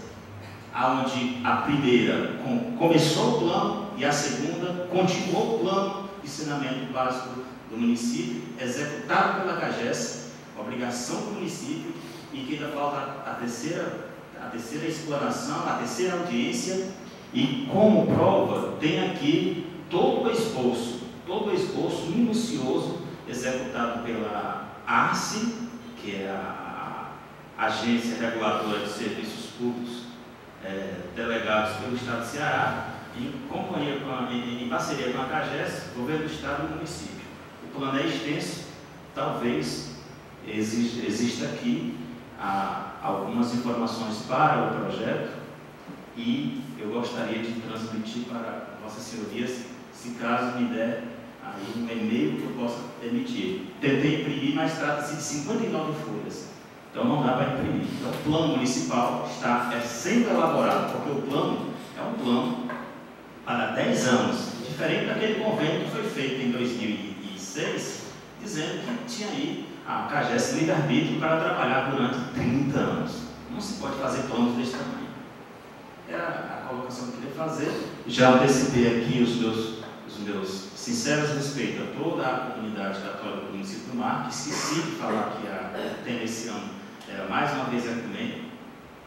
onde a primeira começou o plano e a segunda continuou o plano de saneamento básico do município, executado pela CAGES, obrigação do município, e que ainda falta a terceira explanação, a terceira audiência, e como prova tem aqui todo o esboço minucioso executado pela ARCE, que é a Agência Reguladora de Serviços Públicos, delegados pelo Estado de Ceará, em parceria com a CAGES, Governo do Estado e Município. O plano é extenso, talvez exista aqui algumas informações para o projeto, e eu gostaria de transmitir para Vossas Senhorias, se caso me der aí um e-mail que eu possa emitir. Tentei imprimir, mas trata-se de 59 folhas, então não dá para imprimir. Então o plano municipal está sendo elaborado, porque o plano é um plano para 10 anos, diferente daquele convênio que foi feito em 2006, dizendo que tinha aí a CAGES livre-arbítrio para trabalhar durante 30 anos. Não se pode fazer planos desse tamanho. Era a colocação que eu queria fazer. Já antecipei aqui os meus sinceros respeitos a toda a comunidade católica do município do Mar, que esqueci de falar que a tema esse ano era mais uma vez ecumênico,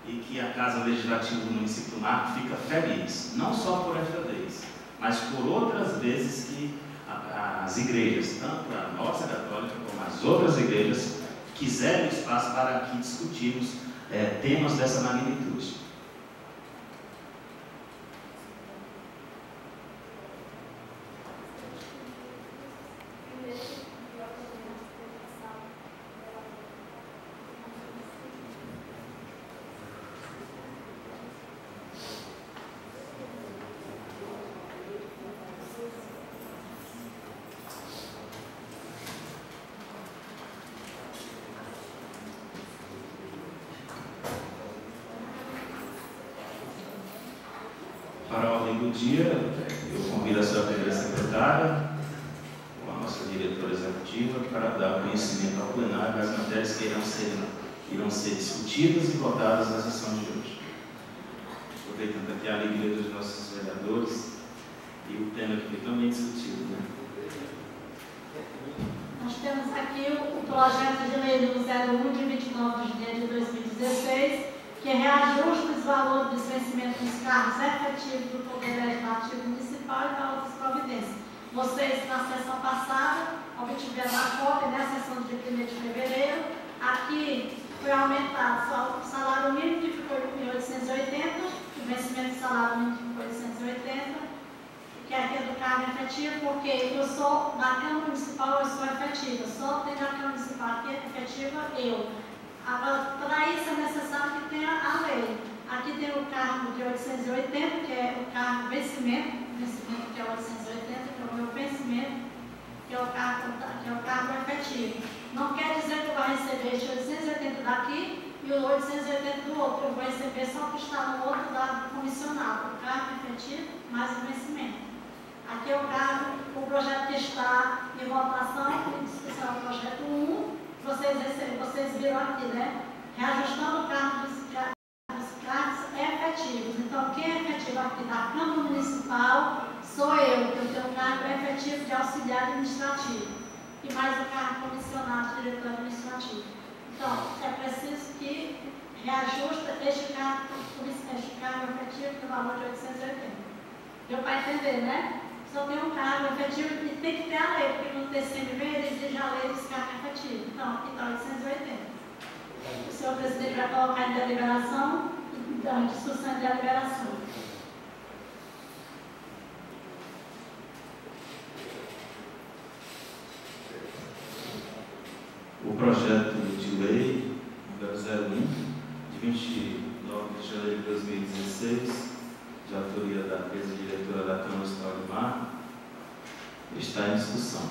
e que a Casa Legislativa do município do Mar fica feliz, não só por esta vez, mas por outras vezes que as igrejas, tanto a nossa católica como as outras igrejas, quiserem espaço para aqui discutirmos temas dessa magnitude. Para a ordem do dia, eu convido a sua primeira secretária, ou a nossa diretora executiva, para dar conhecimento ao plenário das matérias que irão ser discutidas e votadas na sessão de hoje. Aproveitando aqui a alegria dos nossos vereadores e o tema que foi também discutido, né? Nós temos aqui o projeto de lei do 01 de 29 de janeiro de 2016, que reajusta os valores dos vencimentos dos cargos efetivos do Poder Legislativo Municipal e para outras providências. Vocês, na sessão passada, obtiveram a cópia, na sessão de 1º de fevereiro. Aqui foi aumentado só o salário mínimo, que ficou em 1.880, o vencimento do salário mínimo ficou em 880, que é aqui do cargo efetivo, porque eu sou, na Câmara Municipal, eu sou efetiva, só tem na Câmara Municipal aqui efetiva eu. Agora, para isso é necessário que tenha a lei. Aqui tem o cargo de 880, que é o cargo vencimento que é 880, que é o meu vencimento, que é o cargo efetivo. Não quer dizer que eu vou receber este 880 daqui e o 880 do outro. Eu vou receber só o que está no outro lado comissionado, o cargo efetivo mais o vencimento. Aqui é o cargo, o projeto que está em votação, em discussão, o projeto 1. Vocês viram aqui, né? Reajustando o cargo dos cargos efetivos. Então, quem é efetivo aqui da Câmara Municipal sou eu, que eu tenho o cargo efetivo de auxiliar administrativo. E mais o cargo comissionado de diretor administrativo. Então, é preciso que reajuste este cargo efetivo do valor de 880. Deu para entender, né? Só tem um cargo efetivo e tem que ter a lei, porque no TCMV ele exige a lei dos cargos efetivos. Então, aqui está 880. O senhor presidente vai colocar em deliberação, então, discussão em deliberação. O projeto de lei número 01, de 29 de janeiro de 2016, de autoria da mesa diretora da Câmara Municipal do Mar, está em discussão.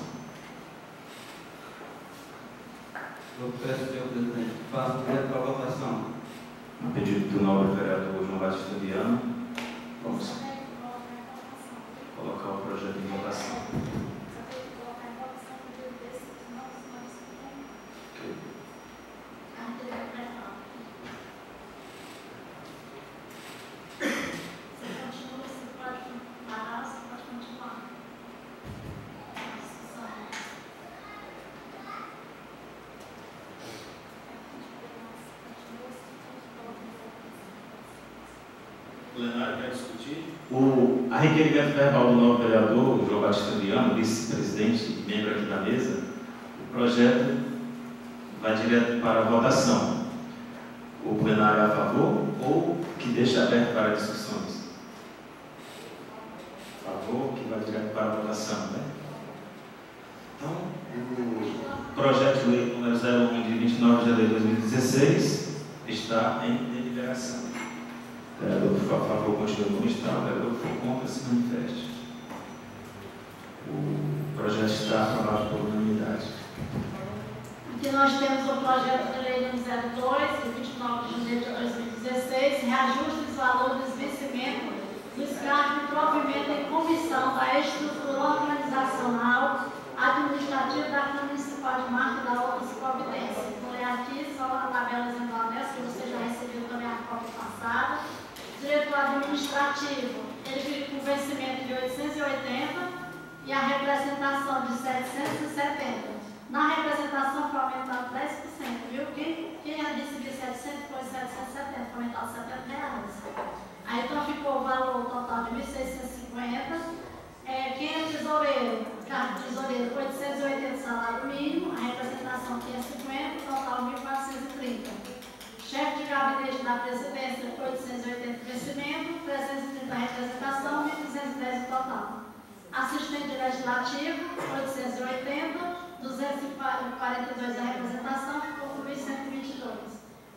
Eu peço, senhor presidente, que faça direto para a votação. A pedido do nobre vereador João Batista Viana, vamos colocar o projeto em votação. O plenário quer discutir? A requerimento verbal do novo vereador, João Batista Adriano, vice-presidente e membro aqui da mesa, o projeto vai direto para a votação. O plenário é a favor ou que deixa aberto para discussões? A favor, que vai direto para a votação, né? Então, o projeto de lei número 01 de 29 de janeiro de 2016 está em deliberação. O vereador que for a favor continua como está, o vereador que for contra se manifeste. O projeto está aprovado por unanimidade. Aqui nós temos o projeto de lei número 02, de 29 de janeiro de 2016, reajuste dos valores do vencimento dos cargos de provimento em comissão da estrutura organizacional administrativa da Câmara Municipal de Marca e da outras providências. Vou ler aqui só a tabela exemplar dessa, que você já recebeu também a cópia passada. Diretor administrativo, ele fica com vencimento de 880 e a representação de 770. Na representação foi aumentado 10%, viu? Quem recebia 700 foi 770, foi aumentado R$70. Aí então ficou o valor total de 1.650. Quem é tesoureiro, cargo de tesoureiro, 880 salário mínimo, a representação 550, total 1.430. Chefe de gabinete da presidência, 880 vencimento, 330 a representação, 1.210 o total. Assistente legislativo, 880, 242 a representação, ficou com 1.122.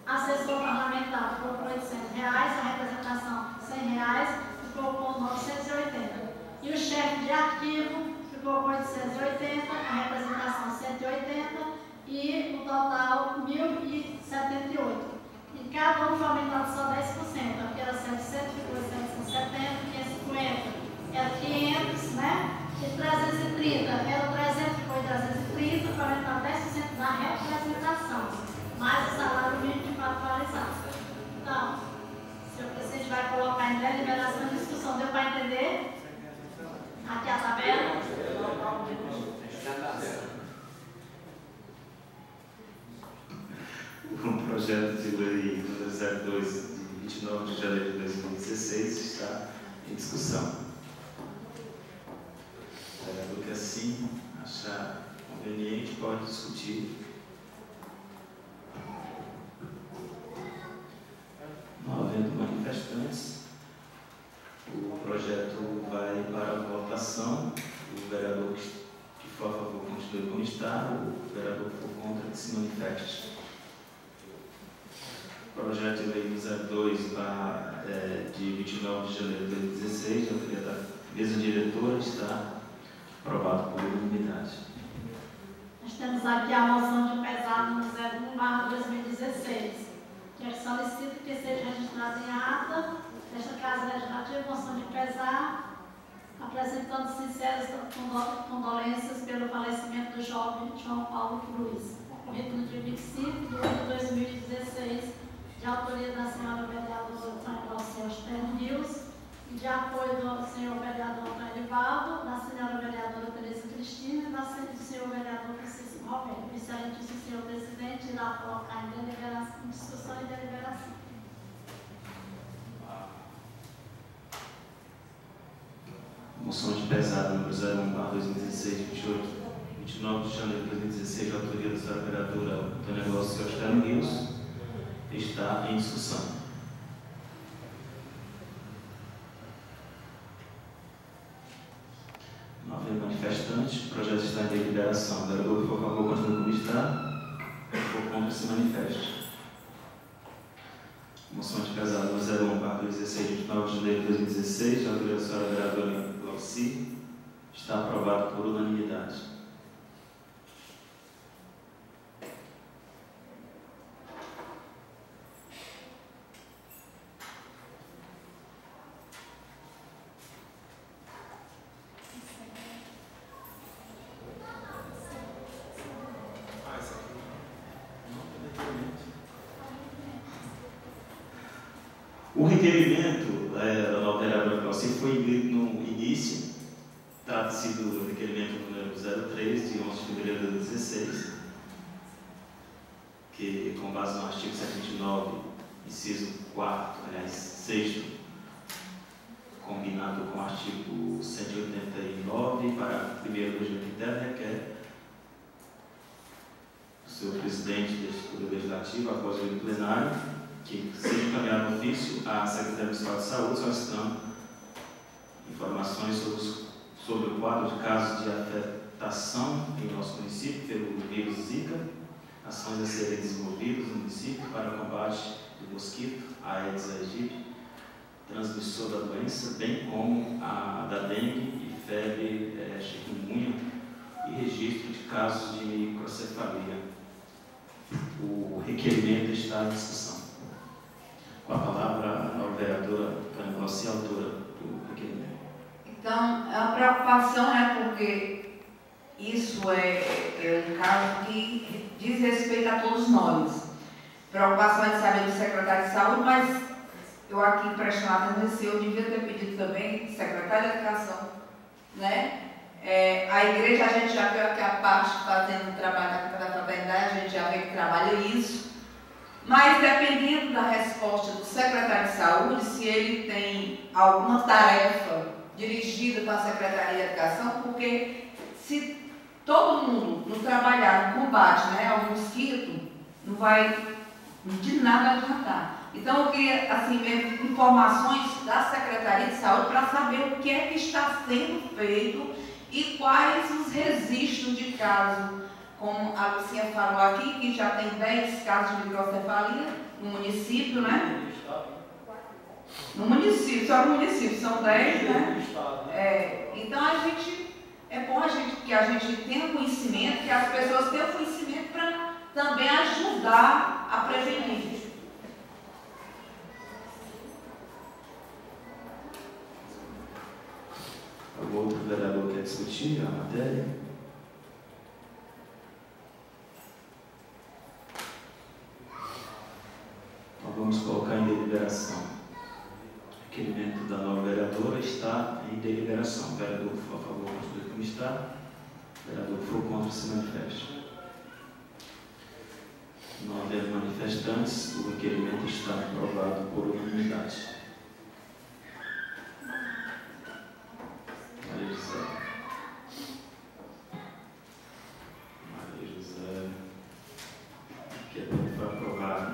Assessor parlamentar ficou com R$800, a representação R$100, ficou com 980. E o chefe de arquivo ficou com 880, a representação 180 e o total 1.078. E cada um foi aumentado só 10%, porque era 700, ficou 770, 550 era 500, né? E 330, era 300, ficou 330, foi aumentado 10% da representação, mais o salário mínimo de fato atualizado. Então, o senhor presidente vai colocar em deliberação e discussão, deu para entender? Aqui a tabela. O projeto de lei número 02 de 29 de janeiro de 2016 está em discussão. O vereador que assim achar conveniente pode discutir. Não havendo manifestantes, o projeto vai para a votação. O vereador que for a favor continue como está, o vereador que for contra que se manifeste. O projeto de lei 02 de 29 de janeiro de 2016, de autoria da mesa diretora, está aprovado por unanimidade. Nós temos aqui a moção de pesado no 01/2016, que é solicito que seja registrada em ata desta Casa Legislativa, moção de pesar, apresentando sinceras condolências pelo falecimento do jovem João Paulo Cruz, ocorrido no dia 25 de julho de 2016, de autoria da senhora vereadora Tânia Stern Rios, e de apoio do senhor vereador Antônio Edivaldo, da senhora vereadora Tereza Cristina e do senhor vereador Francisco Roberto. Excelentíssimo senhor presidente, irá colocar em discussão e deliberação. Moção de pesado número 01/2016, 29 de janeiro de 2016, de autoria da senhora vereadora Tânia Stern Rios, está em discussão. Não havendo manifestante, o projeto está em deliberação. O vereador que for a favor continua como está, se for contra se manifeste. Moção de pesado número 01/2016, 29 de janeiro de 2016, de autoria da senhora vereadora Glauci, está aprovado por unanimidade. O requerimento da nova vereadora Glauci foi lido no início, trata-se do requerimento número 03, de 11 de fevereiro de 2016, que, com base no artigo 129, inciso 4º, aliás, 6º, combinado com o artigo 189, parágrafo 1º da Legislação Interna, requer o seu presidente deste Poder Legislativo, após o plenário, que seja encaminhado ofício à Secretaria Municipal de Saúde, solicitando informações sobre o quadro de casos de afetação em nosso município pelo vírus Zika, ações a serem desenvolvidas no município para o combate do mosquito, Aedes aegypti, transmissor da doença, bem como a da dengue e febre chikungunya e registro de casos de microcefalia. O requerimento está à discussão. Com a palavra a vereadora Tânia Rossi, autora do requerimento. Então, é uma preocupação, né, porque isso é um caso que diz respeito a todos nós. Preocupação de saber do secretário de saúde, mas eu aqui prestando atenção, eu devia ter pedido também, secretário de Educação, né? A igreja, a gente já viu aqui a parte fazendo o trabalho da fraternidade, a gente já vê que trabalha isso, mas dependendo da resposta do secretário de saúde, se ele tem alguma tarefa dirigida para a Secretaria de Educação, porque se todo mundo não trabalhar no combate, né, ao mosquito, não vai de nada adiantar. Então, eu queria, assim mesmo, informações da Secretaria de Saúde para saber o que é que está sendo feito e quais os registros de caso, como a Lucinha falou aqui, que já tem 10 casos de microcefalia no município, né? No município, só no município, são 10, né? Então, é bom que a gente tenha conhecimento, que as pessoas tenham conhecimento para também ajudar a prevenir. O outro vereador quer discutir a matéria? Então vamos colocar em deliberação. O requerimento da nova vereadora está em deliberação. O vereador que for a favor, continue como está. O vereador que for contra, se manifeste. Não havendo manifestantes, o requerimento está aprovado por unanimidade. Maria José, que é foi aprovado.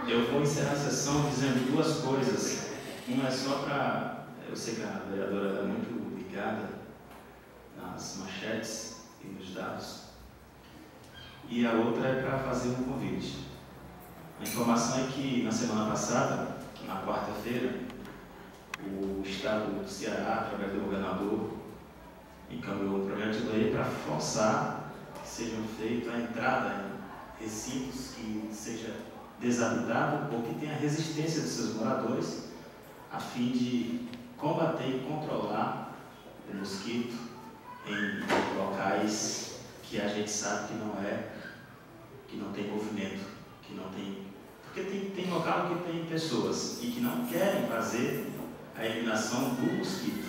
Eu vou encerrar a sessão dizendo duas coisas. Uma é só para... Eu sei que a vereadora é muito ligada nas manchetes e nos dados. E a outra é para fazer um convite. A informação é que na semana passada, na quarta-feira, o Estado do Ceará, através do governador, encaminhou um projeto de lei para forçar que sejam feitas a entrada em recintos que seja desabitado ou que tenha resistência dos seus moradores, a fim de combater e controlar o mosquito em locais que a gente sabe que não tem movimento, que não tem... Porque tem local que tem pessoas e que não querem fazer a eliminação do mosquito,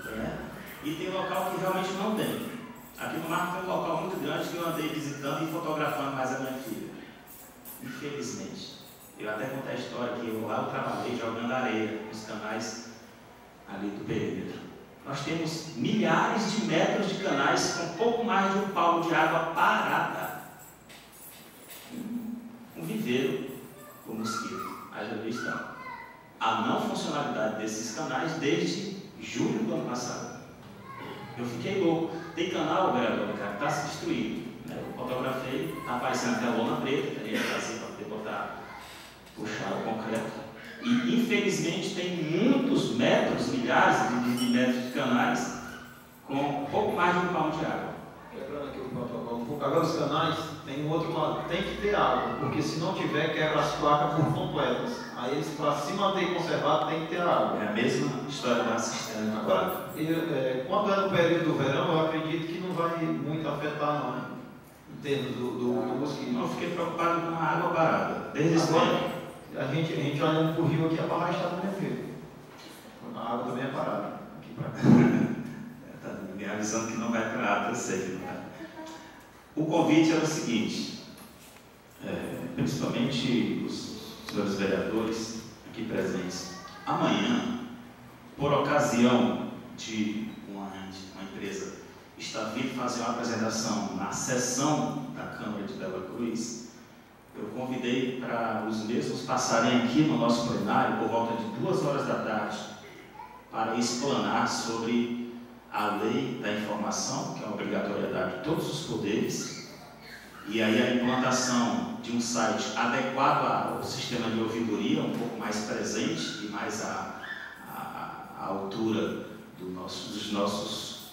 né? E tem local que realmente não tem. Aqui no Marco tem um local muito grande que eu andei visitando e fotografando mais a minha filha. Infelizmente, eu até contei a história que lá eu trabalhei jogando areia nos canais ali do perímetro. Nós temos milhares de metros de canais com pouco mais de um palmo de água parada. Um viveiro com mosquito. Haja vista a não funcionalidade desses canais desde julho do ano passado. Eu fiquei louco. Tem canal, vereador, cara, que está se destruindo. Eu fotografei, está aparecendo até a lona preta, que a gente fazia para poder puxar o concreto. E, infelizmente, tem muitos metros, milhares de metros de canais com pouco mais de um palmo de água. Quebrando aqui o protocolo um pouco. Agora, os canais, tem um outro lado, tem que ter água, porque se não tiver, quebra as placas por completas. Aí, eles, para se manter conservado, tem que ter água. É a mesma história da cisterna. Agora, quando é no período do verão, eu acredito que não vai muito afetar, não, em termos do mosquito. Eu fiquei preocupado com a água parada. Desde esse tempo. A gente olhando para o rio aqui, a barragem está do mesmo jeito. A água também é parada. Aqui para cá. Está me avisando que não vai para a água, eu sei que não vai. O convite era o seguinte, principalmente os senhores vereadores aqui presentes, Amanhã, por ocasião de uma empresa estar vindo fazer uma apresentação na sessão da Câmara de Bela Cruz, eu convidei para os mesmos passarem aqui no nosso plenário por volta de 2 horas da tarde para explanar sobre a lei da informação, que é a obrigatoriedade de todos os poderes, e aí a implantação de um site adequado ao sistema de ouvidoria, um pouco mais presente e mais à altura dos nossos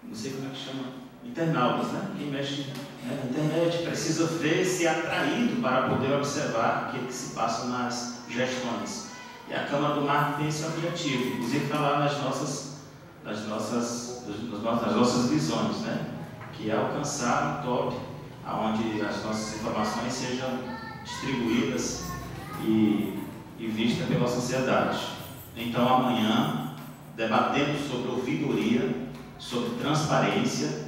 não sei como é que chama, internautas, né? Quem mexe na internet precisa ver, ser atraído para poder observar aquilo que se passa nas gestões. E a Câmara do Marco tem esse objetivo, inclusive está lá nas nossas visões, né? Que é alcançar um top onde as nossas informações sejam distribuídas e vistas pela sociedade. Então, amanhã, debatendo sobre ouvidoria, sobre transparência,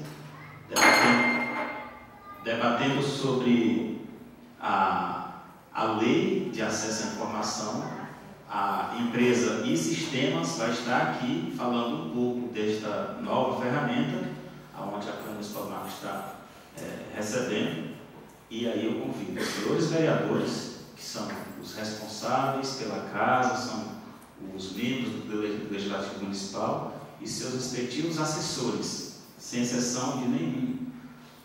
debatendo sobre a lei de acesso à informação, a empresa e sistemas vai estar aqui falando um pouco desta nova ferramenta, onde a Câmara Municipal do Marco está recebendo, e aí eu convido os senhores vereadores, que são os responsáveis pela casa, são os membros do Legislativo Municipal, e seus respectivos assessores, sem exceção de nenhum,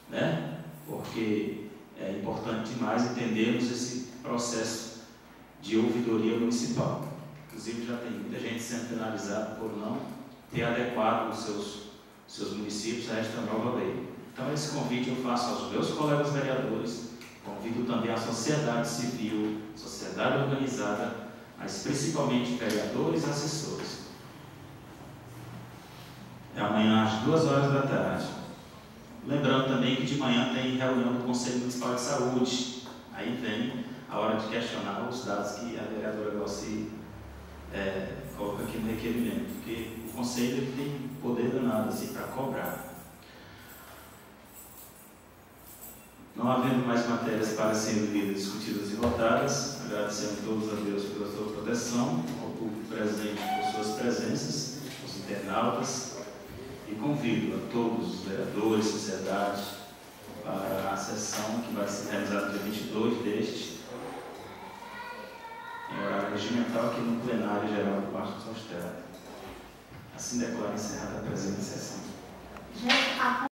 né? Porque é importante demais entendermos esse processo de ouvidoria municipal. Inclusive já tem muita gente sendo penalizada por não ter adequado os seus municípios a esta nova lei. Então esse convite eu faço aos meus colegas vereadores, convido também a sociedade civil, sociedade organizada, mas principalmente vereadores e assessores. É amanhã às 2 horas da tarde. Lembrando também que de manhã tem reunião do Conselho Municipal de Saúde. Aí vem a hora de questionar os dados que a vereadora Glauci coloca aqui no requerimento, porque o Conselho ele tem poder danado assim, para cobrar. Não havendo mais matérias para serem lidas, discutidas e votadas, agradecendo a todos a Deus pela sua proteção, ao público presente por suas presenças, aos internautas, e convido a todos os vereadores, sociedade, para a sessão que vai ser realizada no dia 22 deste, em horário regimental, aqui no plenário geral do Parque São Estela. Assim declaro encerrada a presente sessão.